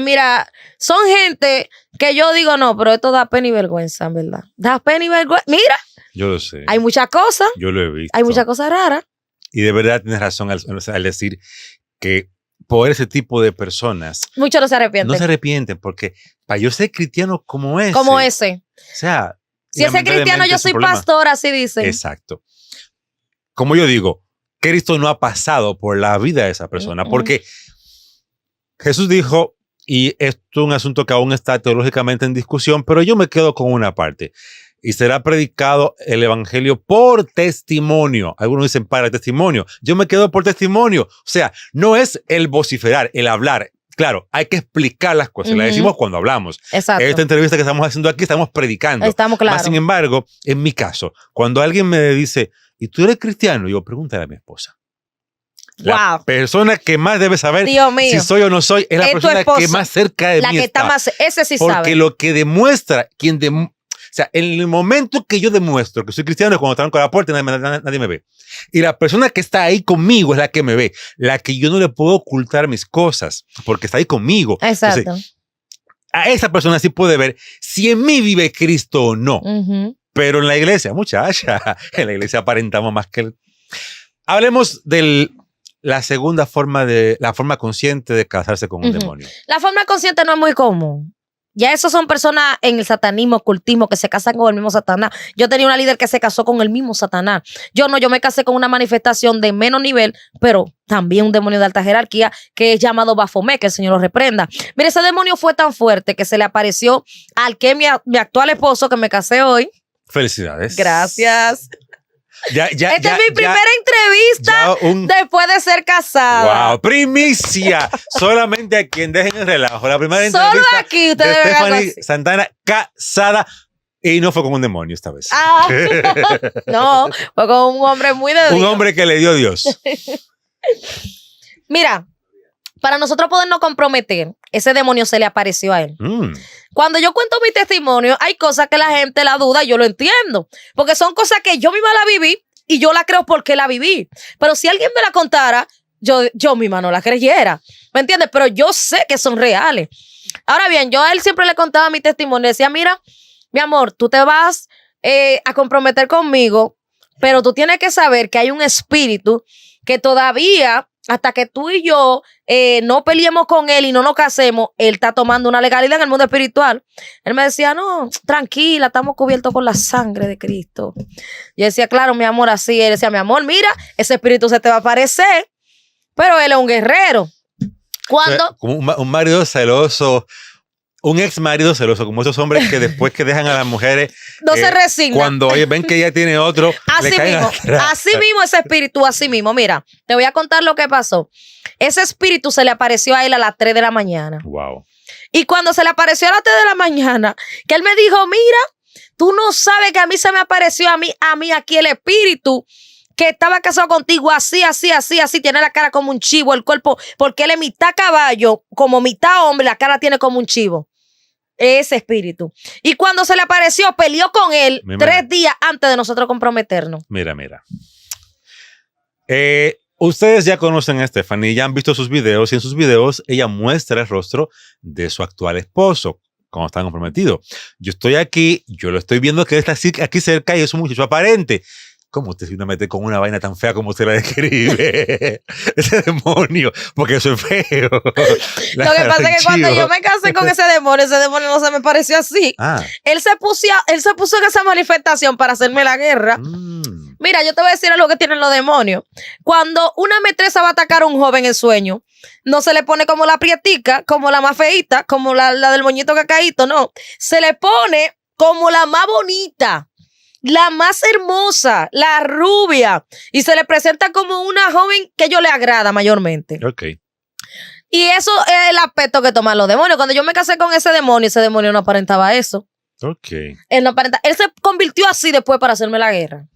mira, son gente que yo digo, no, pero esto da pena y vergüenza, en verdad. Da pena y vergüenza. Mira, Yo lo sé. hay muchas cosas. Yo lo he visto. Hay muchas cosas raras. Y de verdad tienes razón al decir que por ese tipo de personas Muchos no se arrepienten. no se arrepienten, porque para yo ser cristiano como ese. Como ese. O sea. Si ese cristiano, yo es un soy problema. pastor, así dicen. Exacto. Como yo digo, Cristo no ha pasado por la vida de esa persona, porque Jesús dijo, y esto es un asunto que aún está teológicamente en discusión, pero yo me quedo con una parte. Y será predicado el evangelio por testimonio. Algunos dicen para testimonio. Yo me quedo por testimonio. O sea, no es el vociferar, el hablar. Claro, hay que explicar las cosas. La decimos cuando hablamos. Exacto. Esta entrevista que estamos haciendo aquí, estamos predicando. Estamos claros. Más sin embargo, en mi caso, cuando alguien me dice, ¿y tú eres cristiano? Yo pregúntale a mi esposa. La Wow. persona que más debe saber Dios mío. si soy o no soy es la Es tu persona esposa, que más cerca de La mí que está. está más, ese sí Porque sabe. lo que demuestra, o sea, en el momento que yo demuestro que soy cristiano es cuando están con la puerta y nadie me ve. Y la persona que está ahí conmigo es la que me ve, la que yo no le puedo ocultar mis cosas, porque está ahí conmigo. Exacto. Entonces, a esa persona sí puede ver si en mí vive Cristo o no. Pero en la iglesia, muchacha, en la iglesia aparentamos más que Hablemos de la segunda forma, la forma consciente de casarse con un demonio. La forma consciente no es muy común. Ya esos son personas en el satanismo, ocultismo, que se casan con el mismo Satanás. Yo tenía una líder que se casó con el mismo Satanás. Yo me casé con una manifestación de menos nivel, pero también un demonio de alta jerarquía que es llamado Baphomet, que el Señor lo reprenda. Mire, ese demonio fue tan fuerte que se le apareció al que mi actual esposo, que me casé hoy. Felicidades. Gracias. Esta es mi primera entrevista después de ser casada. ¡Wow! ¡Primicia! Solamente a quien dejen el relajo. La primera Solo entrevista aquí ustedes de ven algo Stephanie así. Santana casada. Y no fue con un demonio esta vez. No, fue con un hombre muy de Dios. Un hombre que le dio Dios. Mira, para nosotros podernos comprometer, ese demonio se le apareció a él. Cuando yo cuento mi testimonio, hay cosas que la gente la duda y yo lo entiendo. Porque son cosas que yo misma la viví y yo la creo porque la viví. Pero si alguien me la contara, yo misma no la creyera. ¿Me entiendes? Pero yo sé que son reales. Ahora bien, yo a él siempre le contaba mi testimonio. Decía, mira, mi amor, tú te vas a comprometer conmigo, pero tú tienes que saber que hay un espíritu que todavía, hasta que tú y yo no peleemos con él y no nos casemos, él está tomando una legalidad en el mundo espiritual. Él me decía, no, tranquila, estamos cubiertos con la sangre de Cristo. Yo decía, claro, mi amor, así. Él decía, mi amor, mira, ese espíritu se te va a aparecer, pero él es un guerrero. Cuando... Como un marido celoso, un ex marido celoso, como esos hombres que después que dejan a las mujeres no se resignan. Cuando ven que ella tiene otro, así le caen mismo, atrás. así mismo ese espíritu, así mismo. Mira, te voy a contar lo que pasó. Ese espíritu se le apareció a él a las 3 de la mañana. Wow. Y cuando se le apareció a las 3 de la mañana, que él me dijo, mira, tú no sabes que a mí se me apareció a mí aquí el espíritu que estaba casado contigo así, tiene la cara como un chivo, el cuerpo, porque él es mitad caballo, como mitad hombre, la cara tiene como un chivo. Ese espíritu. Y cuando se le apareció, peleó con él 3 días antes de nosotros comprometernos. Mira. Ustedes ya conocen a Stephanie, ya han visto sus videos y en sus videos ella muestra el rostro de su actual esposo cuando están comprometidos. Yo estoy aquí, yo lo estoy viendo que él está aquí cerca y es un muchacho aparente. ¿Cómo usted se va a meter con una vaina tan fea como usted la describe? Ese demonio, porque eso es feo. Lo que pasa es que cuando yo me casé con ese demonio no se me pareció así. Él se puso en esa manifestación para hacerme la guerra. Mira, yo te voy a decir algo que tienen los demonios. Cuando una metresa va a atacar a un joven en sueño, no se le pone como la prietica, como la más feíta, como la del moñito cacaíto, no. Se le pone como la más bonita, la más hermosa, la rubia. Y se le presenta como una joven que a ellos le agrada mayormente. Ok. Y eso es el aspecto que toman los demonios. Cuando yo me casé con ese demonio no aparentaba eso. Ok. Él no aparentaba. Él se convirtió así después para hacerme la guerra.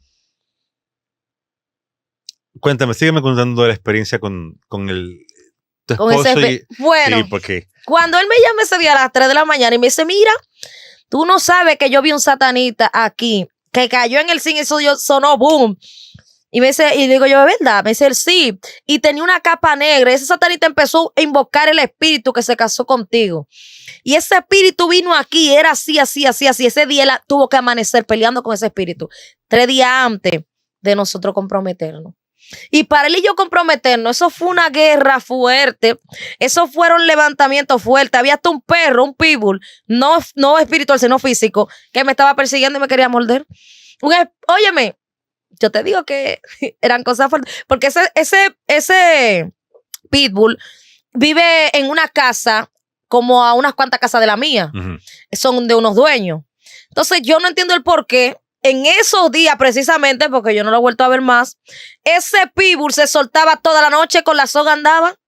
Cuéntame, sígueme contando la experiencia con tu esposo. Bueno, sí, porque cuando él me llama ese día a las 3 de la mañana y me dice, mira, tú no sabes que yo vi un satanita aquí que cayó en el cine y eso sonó boom. Y me dice, y digo yo, ¿es verdad? Me dice él, sí. Y tenía una capa negra. Y ese satanita empezó a invocar el espíritu que se casó contigo. Y ese espíritu vino aquí, era así. Ese día él tuvo que amanecer peleando con ese espíritu. 3 días antes de nosotros comprometernos. Y para él y yo comprometernos, eso fue una guerra fuerte. Eso fueron levantamientos fuertes. Había hasta un perro, un pitbull, no espiritual, sino físico, que me estaba persiguiendo y me quería morder. Óyeme, yo te digo que eran cosas fuertes. Porque ese pitbull vive en una casa como a unas cuantas casas de la mía. Uh-huh. Son de unos dueños. Entonces yo no entiendo el por qué. En esos días, precisamente, porque yo no lo he vuelto a ver más, ese pitbull se soltaba toda la noche, con la soga andaba.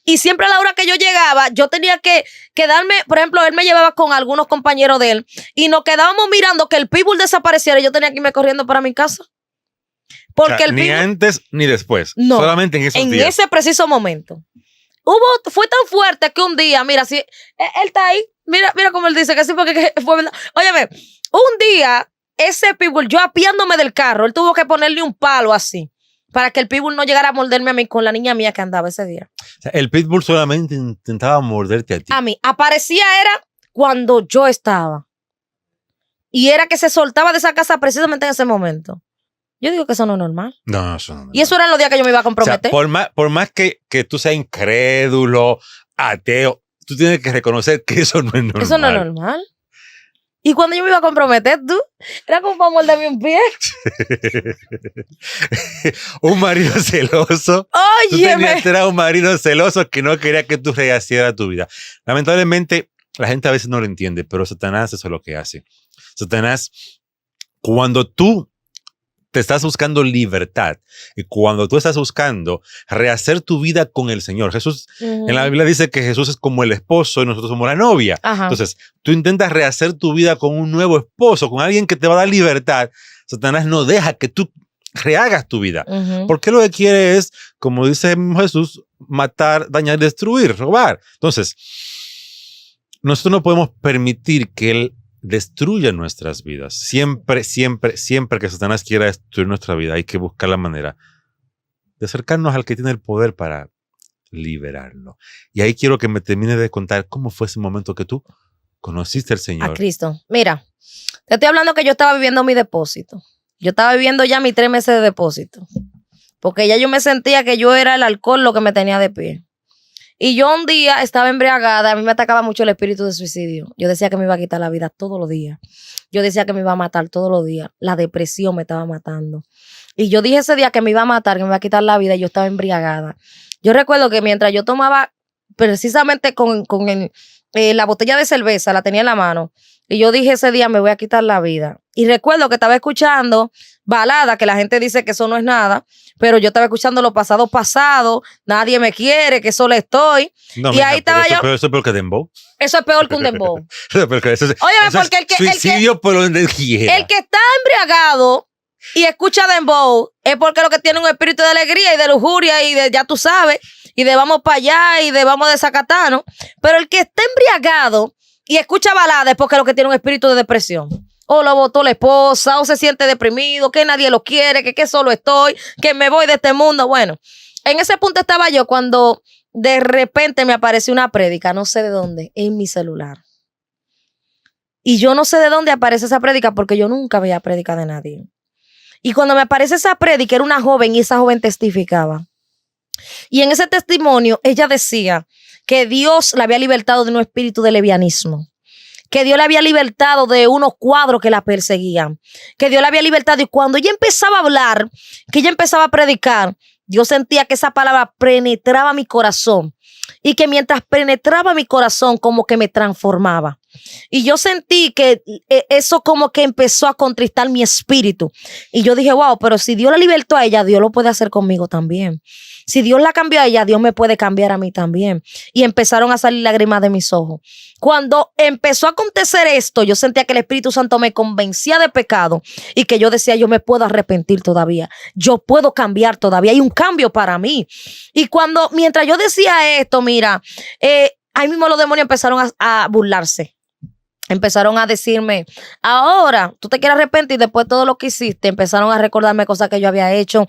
Y siempre a la hora que yo llegaba, yo tenía que quedarme, por ejemplo, él me llevaba con algunos compañeros de él y nos quedábamos mirando que el pitbull desapareciera y yo tenía que irme corriendo para mi casa. Porque o sea, el ni pitbull, antes ni después, no, solamente en esos días. En ese preciso momento. Fue tan fuerte que un día, mira, si él está ahí, mira cómo él dice que sí, porque fue verdad. Óyeme, un día, ese pitbull, yo apiándome del carro, él tuvo que ponerle un palo así para que el pitbull no llegara a morderme a mí con la niña mía que andaba ese día. O sea, el pitbull solamente intentaba morderte a ti. A mí, aparecía era cuando yo estaba. Y era que se soltaba de esa casa precisamente en ese momento. Yo digo que eso no es normal. No, eso no. Y eso eran los días que yo me iba a comprometer. O sea, por más que tú seas incrédulo, ateo, tú tienes que reconocer que eso no es normal. Eso no es normal. Y cuando yo me iba a comprometer, tú, era como para morderme un pie. Un marido celoso. Óyeme. Era un marido celoso que no quería que tú rehacieras tu vida. Lamentablemente, la gente a veces no lo entiende, pero Satanás eso es lo que hace. Satanás, cuando tú te estás buscando libertad y cuando tú estás buscando rehacer tu vida con el Señor. Jesús, en la Biblia dice que Jesús es como el esposo y nosotros somos la novia. Ajá. Entonces, tú intentas rehacer tu vida con un nuevo esposo, con alguien que te va a dar libertad. Satanás no deja que tú rehagas tu vida. Porque lo que quiere es, como dice Jesús, matar, dañar, destruir, robar. Entonces, nosotros no podemos permitir que Él destruye nuestras vidas. Siempre que Satanás quiera destruir nuestra vida, hay que buscar la manera de acercarnos al que tiene el poder para liberarlo. Y ahí quiero que me termine de contar cómo fue ese momento que tú conociste al A Señor? Cristo. Mira, te estoy hablando que yo estaba viviendo mi depósito. Yo estaba viviendo ya mis 3 meses de depósito. Porque ya yo me sentía que yo era el alcohol lo que me tenía de pie. Y yo un día estaba embriagada, a mí me atacaba mucho el espíritu de suicidio. Yo decía que me iba a quitar la vida todos los días. Yo decía que me iba a matar todos los días. La depresión me estaba matando. Y yo dije ese día que me iba a matar, que me iba a quitar la vida, y yo estaba embriagada. Yo recuerdo que mientras yo tomaba, precisamente con la botella de cerveza, la tenía en la mano, y yo dije ese día me voy a quitar la vida. Y recuerdo que estaba escuchando balada, que la gente dice que eso no es nada, pero yo estaba escuchando lo pasado, nadie me quiere, que solo estoy. No, Y mija, ahí pero estaba yo. Pero eso es peor que Dembow. Eso es peor que un dembow. Porque eso es, Óyeme, eso es porque suicidio por donde quiera. el que está embriagado y escucha dembow es porque lo que tiene un espíritu de alegría y de lujuria y de, ya tú sabes, y de vamos para allá y de vamos de Zacatano. Pero el que está embriagado y escucha balada es porque lo que tiene un espíritu de depresión. O lo botó la esposa, o se siente deprimido, que nadie lo quiere, que solo estoy, que me voy de este mundo. Bueno, en ese punto estaba yo cuando de repente me apareció una prédica, no sé de dónde, en mi celular. Y yo no sé de dónde aparece esa prédica porque yo nunca veía prédica de nadie. Y cuando me aparece esa prédica, era una joven y esa joven testificaba. Y en ese testimonio, ella decía que Dios la había libertado de un espíritu de levianismo. Que Dios la había libertado de unos cuadros que la perseguían. Que Dios la había libertado. Y cuando ella empezaba a hablar, que ella empezaba a predicar, yo sentía que esa palabra penetraba mi corazón. Y que mientras penetraba mi corazón, como que me transformaba. Y yo sentí que eso como que empezó a contristar mi espíritu. Y yo dije, wow, pero si Dios la libertó a ella, Dios lo puede hacer conmigo también. Si Dios la cambió a ella, Dios me puede cambiar a mí también. Y empezaron a salir lágrimas de mis ojos. Cuando empezó a acontecer esto, yo sentía que el Espíritu Santo me convencía de pecado y que yo decía, yo me puedo arrepentir todavía. Yo puedo cambiar todavía. Hay un cambio para mí. Y mientras yo decía esto, mira, ahí mismo los demonios empezaron a burlarse. Empezaron a decirme, ahora tú te quieres arrepentir después de todo lo que hiciste. Empezaron a recordarme cosas que yo había hecho,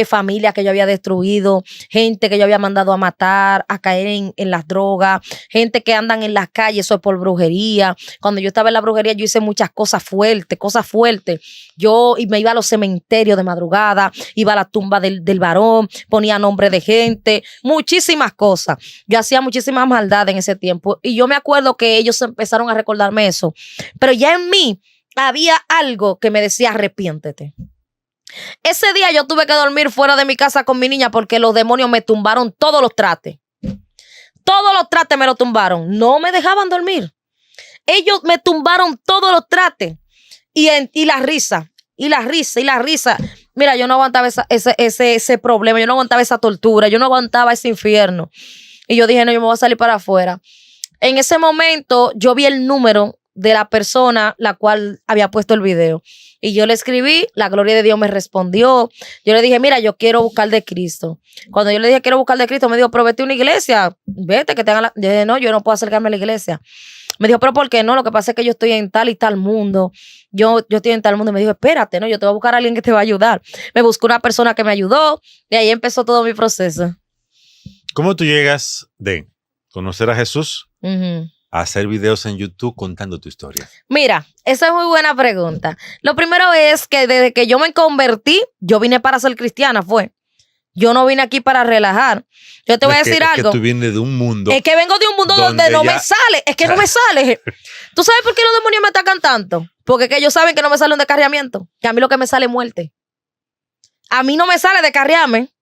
familias que yo había destruido, gente que yo había mandado a matar, a caer en las drogas, gente que andan en las calles, eso es por brujería. Cuando yo estaba en la brujería yo hice muchas cosas fuertes. Yo me iba a los cementerios de madrugada, iba a la tumba del varón, ponía nombre de gente, muchísimas cosas. Yo hacía muchísimas maldades en ese tiempo y yo me acuerdo que ellos empezaron a recordarme eso, pero ya en mí había algo que me decía arrepiéntete. Ese día yo tuve que dormir fuera de mi casa con mi niña porque los demonios me tumbaron todos los trastes. Todos los trastes me los tumbaron. No me dejaban dormir. Ellos me tumbaron todos los trastes. Y la risa. Mira, yo no aguantaba ese problema. Yo no aguantaba esa tortura. Yo no aguantaba ese infierno. Y yo dije, no, yo me voy a salir para afuera. En ese momento yo vi el número de la persona la cual había puesto el video. Y yo le escribí, la gloria de Dios me respondió. Yo le dije, mira, yo quiero buscar de Cristo. Cuando yo le dije, quiero buscar de Cristo, me dijo, pero vete a una iglesia. Vete, que te hagan la... Yo dije, no, yo no puedo acercarme a la iglesia. Me dijo, pero ¿por qué no? Lo que pasa es que yo estoy en tal y tal mundo. Yo estoy en tal mundo. Y me dijo, espérate, no, yo te voy a buscar a alguien que te va a ayudar. Me buscó una persona que me ayudó. Y ahí empezó todo mi proceso. ¿Cómo tú llegas de conocer a Jesús a hacer videos en YouTube contando tu historia? Mira, esa es muy buena pregunta. Lo primero es que desde que yo me convertí, yo vine para ser cristiana, fue. Yo no vine aquí para relajar. Yo te voy a decir algo. Es que tú vienes de un mundo. Es que vengo de un mundo donde no me sale. Es que no me sale. ¿Tú sabes por qué los demonios me atacan tanto? Porque que ellos saben que no me sale un descarriamiento. Que a mí lo que me sale es muerte. A mí no me sale descarriarme.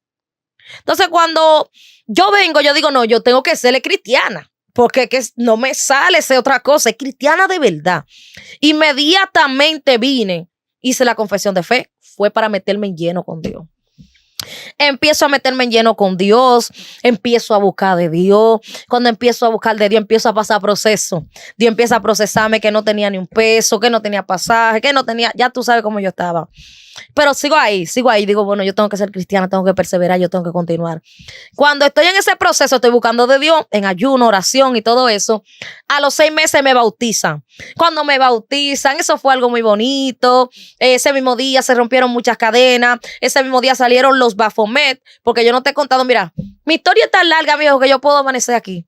Entonces cuando yo vengo, yo digo, no, yo tengo que ser cristiana. Porque que no me sale ser otra cosa. Es cristiana de verdad. Inmediatamente vine, hice la confesión de fe. Fue para meterme en lleno con Dios. Empiezo a meterme en lleno con Dios, empiezo a buscar de Dios. Cuando empiezo a buscar de Dios, empiezo a pasar proceso. Dios empieza a procesarme que no tenía ni un peso, que no tenía pasaje, que no tenía, ya tú sabes cómo yo estaba. Pero sigo ahí. Digo, bueno, yo tengo que ser cristiana, tengo que perseverar, yo tengo que continuar. Cuando estoy en ese proceso, estoy buscando de Dios, en ayuno, oración y todo eso. A los 6 meses me bautizan. Cuando me bautizan, eso fue algo muy bonito. Ese mismo día se rompieron muchas cadenas. Ese mismo día salieron los Baphomet, porque yo no te he contado, mira, mi historia es tan larga, viejo, que yo puedo amanecer aquí.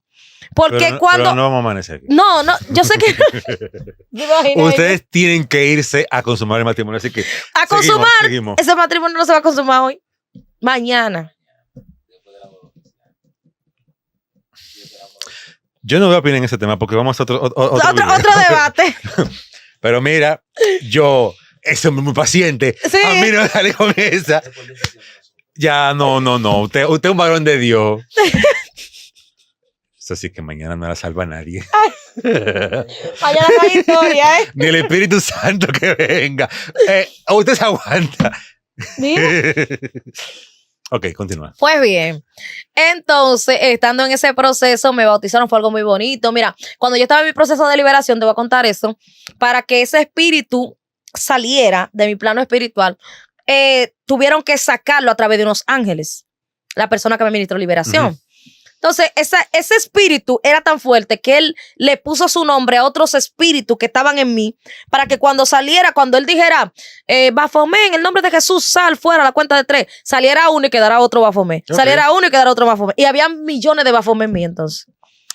Porque pero cuando... no vamos a amanecer aquí. No, yo sé que... ¿Te imaginas? Ustedes tienen que irse a consumar el matrimonio, así que A consumar. seguimos. Ese matrimonio no se va a consumar hoy. Mañana. Yo no voy a opinar en ese tema porque vamos a otro video. Otro debate. Pero mira, ese hombre muy paciente. Sí. A mí no me sale con esa. Ya, no. Usted es un varón de Dios. Eso sí que mañana no la salva nadie. Mañana no hay historia, ¿eh? Ni el Espíritu Santo que venga. Usted se aguanta. Mira. Ok, continúa. Pues bien, entonces, estando en ese proceso, me bautizaron, fue algo muy bonito. Mira, cuando yo estaba en mi proceso de liberación, te voy a contar esto, para que ese espíritu saliera de mi plano espiritual, tuvieron que sacarlo a través de unos ángeles, la persona que me ministró liberación. Uh-huh. Entonces, ese espíritu era tan fuerte que él le puso su nombre a otros espíritus que estaban en mí para que cuando saliera, cuando él dijera, Baphomet, en el nombre de Jesús, sal fuera a la cuenta de 3, saliera uno y quedara otro Baphomet. Okay. Saliera uno y quedara otro Baphomet. Y había millones de Baphomet en mí entonces.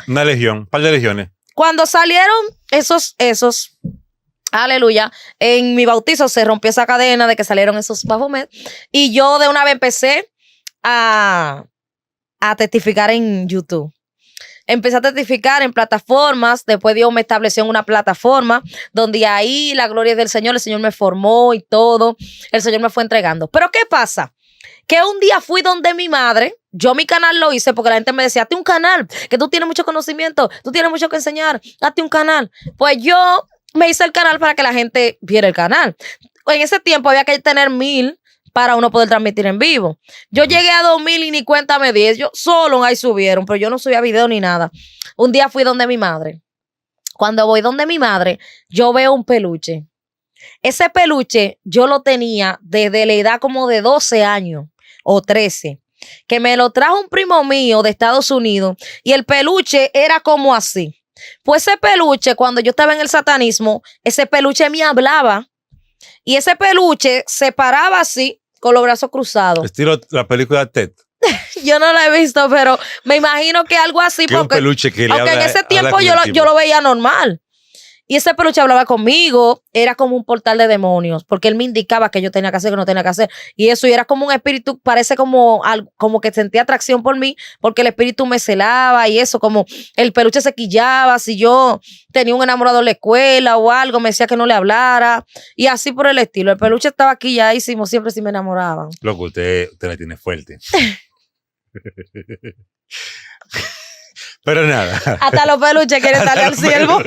Una legión, un par de legiones. Cuando salieron esos, aleluya, en mi bautizo se rompió esa cadena de que salieron esos Baphomet y yo de una vez empecé a testificar en YouTube. Empecé a testificar en plataformas, después Dios me estableció en una plataforma donde ahí la gloria es del Señor, el Señor me formó y todo, el Señor me fue entregando. Pero ¿qué pasa? Que un día fui donde mi madre, yo mi canal lo hice porque la gente me decía, hazte un canal, que tú tienes mucho conocimiento, tú tienes mucho que enseñar, hazte un canal. Pues yo me hice el canal para que la gente viera el canal. En ese tiempo había que tener 1000 para uno poder transmitir en vivo. Yo llegué a 2000 y ni cuenta me di. Yo solo ahí subieron, pero yo no subía video ni nada. Un día fui donde mi madre. Cuando voy donde mi madre, yo veo un peluche. Ese peluche yo lo tenía desde la edad como de 12 años o 13, que me lo trajo un primo mío de Estados Unidos y el peluche era como así. Pues ese peluche, cuando yo estaba en el satanismo, ese peluche me hablaba y ese peluche se paraba así, con los brazos cruzados. Estilo la película Ted. Yo no la he visto, pero me imagino que algo así. Que porque un peluche que le aunque habla, en ese tiempo yo lo veía normal. Y ese peluche hablaba conmigo, era como un portal de demonios, porque él me indicaba que yo tenía que hacer, que no tenía que hacer. Y eso, y era como un espíritu, parece como que sentía atracción por mí, porque el espíritu me celaba y eso, como el peluche se quillaba, si yo tenía un enamorado en la escuela o algo, me decía que no le hablara, y así por el estilo. El peluche estaba quilladísimo, siempre sí me enamoraban. Loco, usted la tiene fuerte. Pero nada. Hasta los peluches quieren darle al siervo.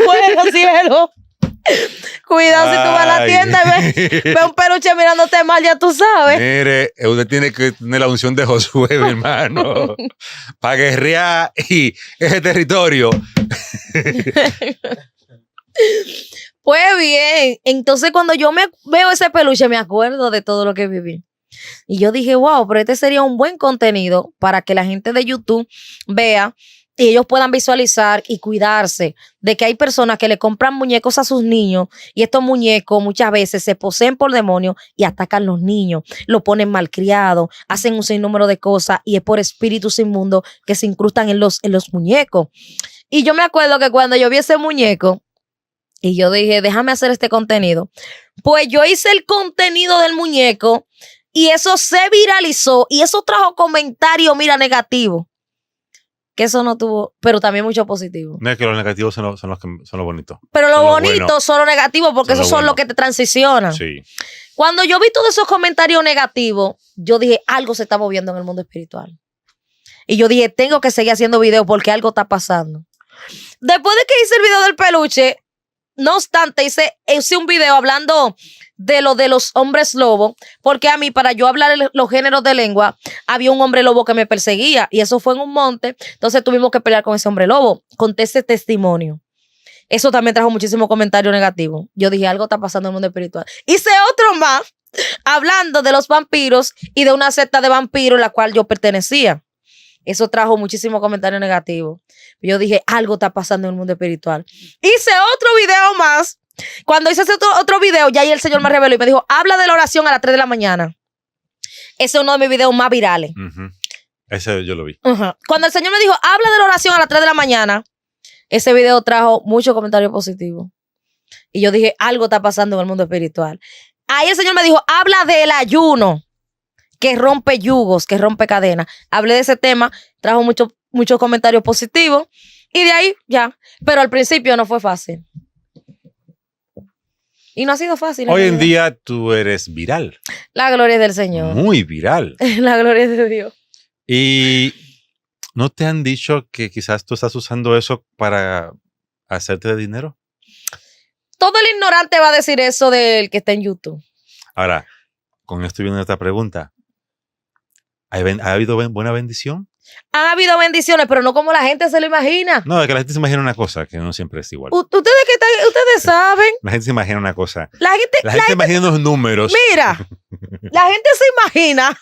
Bueno, cielo. Cuidado si tú vas a la tienda y ve un peluche mirándote mal, ya tú sabes. Mire, usted tiene que tener la unción de Josué, mi hermano, para guerrear y ese territorio. Pues bien, entonces cuando yo veo ese peluche, me acuerdo de todo lo que viví. Y yo dije, wow, pero este sería un buen contenido para que la gente de YouTube vea y ellos puedan visualizar y cuidarse de que hay personas que le compran muñecos a sus niños y estos muñecos muchas veces se poseen por demonios y atacan a los niños, lo ponen malcriados, hacen un sinnúmero de cosas y es por espíritus inmundos que se incrustan en los muñecos. Y yo me acuerdo que cuando yo vi ese muñeco y yo dije, déjame hacer este contenido, pues yo hice el contenido del muñeco. Y eso se viralizó y eso trajo comentarios, mira, negativos. Que eso no tuvo, pero también mucho positivo. No es que los negativos son los bonitos. Pero los bonitos son los negativos porque esos son los que te transicionan. Sí. Cuando yo vi todos esos comentarios negativos, yo dije, algo se está moviendo en el mundo espiritual. Y yo dije, tengo que seguir haciendo videos porque algo está pasando. Después de que hice el video del peluche, no obstante, hice un video hablando de los hombres lobo, porque a mí, para yo hablar los géneros de lengua, había un hombre lobo que me perseguía y eso fue en un monte, entonces tuvimos que pelear con ese hombre lobo. Conté ese testimonio. Eso también trajo muchísimos comentarios negativos. Yo dije, algo está pasando en el mundo espiritual. Hice otro más hablando de los vampiros y de una secta de vampiros en la cual yo pertenecía. Eso trajo muchísimos comentarios negativos. Yo dije, algo está pasando en el mundo espiritual. Hice otro video más. Cuando hice ese otro video, ya ahí el Señor me reveló y me dijo, habla de la oración a las 3 de la mañana. Ese es uno de mis videos más virales. Uh-huh. Ese yo lo vi. Cuando el Señor me dijo, habla de la oración a las 3 de la mañana, ese video trajo muchos comentarios positivos. Y yo dije, algo está pasando en el mundo espiritual. Ahí el Señor me dijo, habla del ayuno, que rompe yugos, que rompe cadenas. Hablé de ese tema, trajo muchos comentarios positivos. Y de ahí ya. Pero al principio no fue fácil. Y no ha sido fácil. Hoy en día tú eres viral. La gloria es del Señor. Muy viral. La gloria es de Dios. Y ¿no te han dicho que quizás tú estás usando eso para hacerte de dinero? Todo el ignorante va a decir eso del que está en YouTube. Ahora, con esto viene esta pregunta. ¿Ha habido buena bendición? Han habido bendiciones, pero no como la gente se lo imagina. No, es que la gente se imagina una cosa que no siempre es igual. Ustedes saben. La gente se imagina una cosa. La gente imagina unos números. Mira, la gente se imagina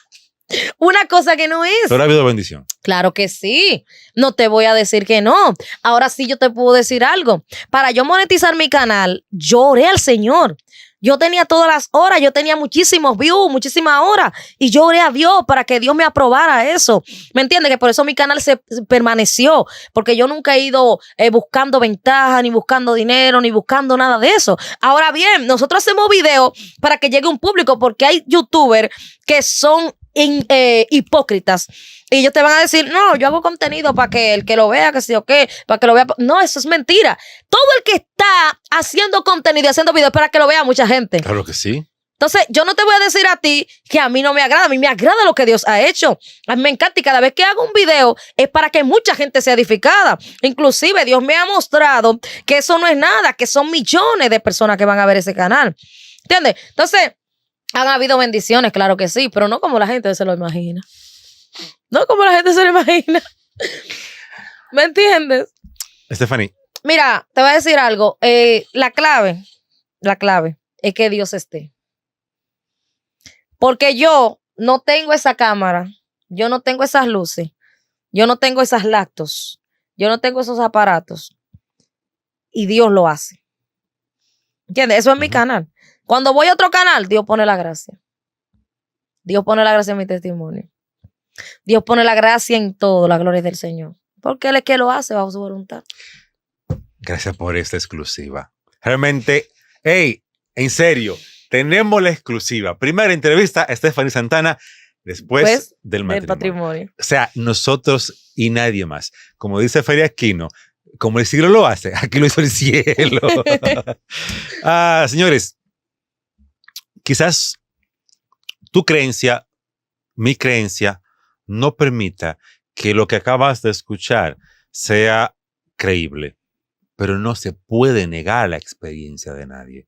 una cosa que no es. Pero ha habido bendición. Claro que sí. No te voy a decir que no. Ahora sí yo te puedo decir algo. Para yo monetizar mi canal, yo oré al Señor. Yo tenía todas las horas, yo tenía muchísimos views, muchísimas horas. Y yo oré a Dios para que Dios me aprobara eso. ¿Me entiendes? Que por eso mi canal se permaneció. Porque yo nunca he ido buscando ventaja, ni buscando dinero, ni buscando nada de eso. Ahora bien, nosotros hacemos videos para que llegue un público. Porque hay youtubers que son hipócritas. Y ellos te van a decir, no, yo hago contenido para que el que lo vea, que sí o qué, para que lo vea. No, eso es mentira. Todo el que está haciendo contenido y haciendo videos es para que lo vea mucha gente. Claro que sí. Entonces, yo no te voy a decir a ti que a mí no me agrada. A mí me agrada lo que Dios ha hecho. A mí me encanta y cada vez que hago un video es para que mucha gente sea edificada. Inclusive, Dios me ha mostrado que eso no es nada, que son millones de personas que van a ver ese canal. ¿Entiendes? Entonces, han habido bendiciones, claro que sí, pero no como la gente se lo imagina. No como la gente se lo imagina. ¿Me entiendes? Stephanie. Mira, te voy a decir algo. La clave es que Dios esté. Porque yo no tengo esa cámara, yo no tengo esas luces, yo no tengo esas lactos, yo no tengo esos aparatos. Y Dios lo hace. ¿Entiendes? Eso es mi canal. Cuando voy a otro canal, Dios pone la gracia. Dios pone la gracia en mi testimonio. Dios pone la gracia en todo, la gloria del Señor. Porque Él es que lo hace bajo su voluntad. Gracias por esta exclusiva. Realmente, hey, en serio, tenemos la exclusiva. Primera entrevista a Stephanie Santana después Pues, del patrimonio. O sea, nosotros y nadie más. Como dice Feria Aquino, como el cielo lo hace, aquí lo hizo el cielo. Señores, quizás tu creencia, mi creencia, no permita que lo que acabas de escuchar sea creíble, pero no se puede negar la experiencia de nadie.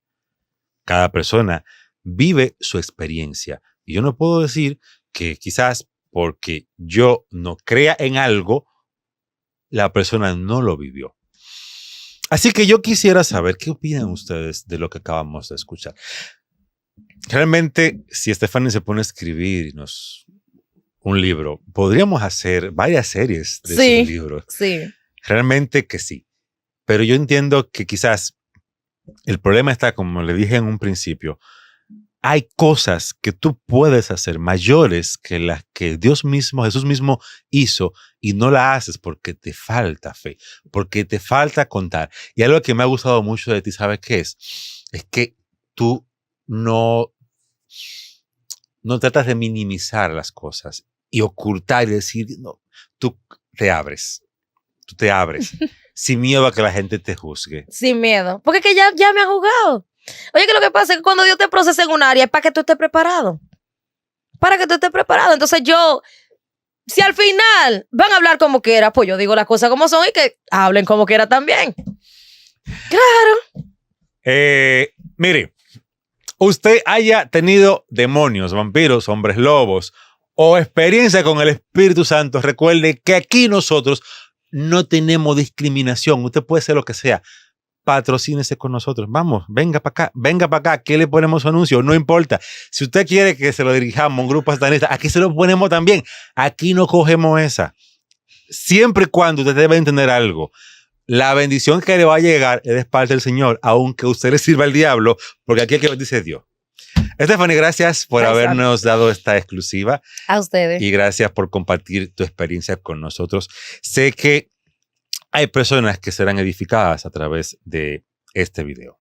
Cada persona vive su experiencia y yo no puedo decir que quizás porque yo no crea en algo, la persona no lo vivió. Así que yo quisiera saber qué opinan ustedes de lo que acabamos de escuchar. Realmente, si Stephanie se pone a escribir un libro, podríamos hacer varias series de esos libros. Sí. Realmente que sí. Pero yo entiendo que quizás el problema está, como le dije en un principio, hay cosas que tú puedes hacer mayores que las que Dios mismo, Jesús mismo hizo y no la haces porque te falta fe, porque te falta contar. Y algo que me ha gustado mucho de ti, ¿sabes qué es? Es que tú no tratas de minimizar las cosas y ocultar y decir, no, tú te abres sin miedo a que la gente te juzgue. Sin miedo. Porque es que ya me ha jugado. Oye, que lo que pasa es que cuando Dios te procesa en un área es para que tú estés preparado. Para que tú estés preparado. Entonces si al final van a hablar como quiera, pues yo digo las cosas como son y que hablen como quiera también. Claro. Mire, usted haya tenido demonios, vampiros, hombres lobos o experiencia con el Espíritu Santo, recuerde que aquí nosotros no tenemos discriminación. Usted puede ser lo que sea. Patrocínese con nosotros. Vamos, venga para acá. ¿Qué le ponemos su anuncio? No importa. Si usted quiere que se lo dirijamos a un grupo satanista, aquí se lo ponemos también. Aquí no cogemos esa. Siempre y cuando usted debe entender algo. La bendición que le va a llegar es de parte del Señor, aunque usted le sirva al diablo, porque aquí es que bendice Dios. Stephanie, gracias por Ay, habernos dado esta exclusiva A ustedes. y gracias por compartir tu experiencia con nosotros. Sé que hay personas que serán edificadas a través de este video.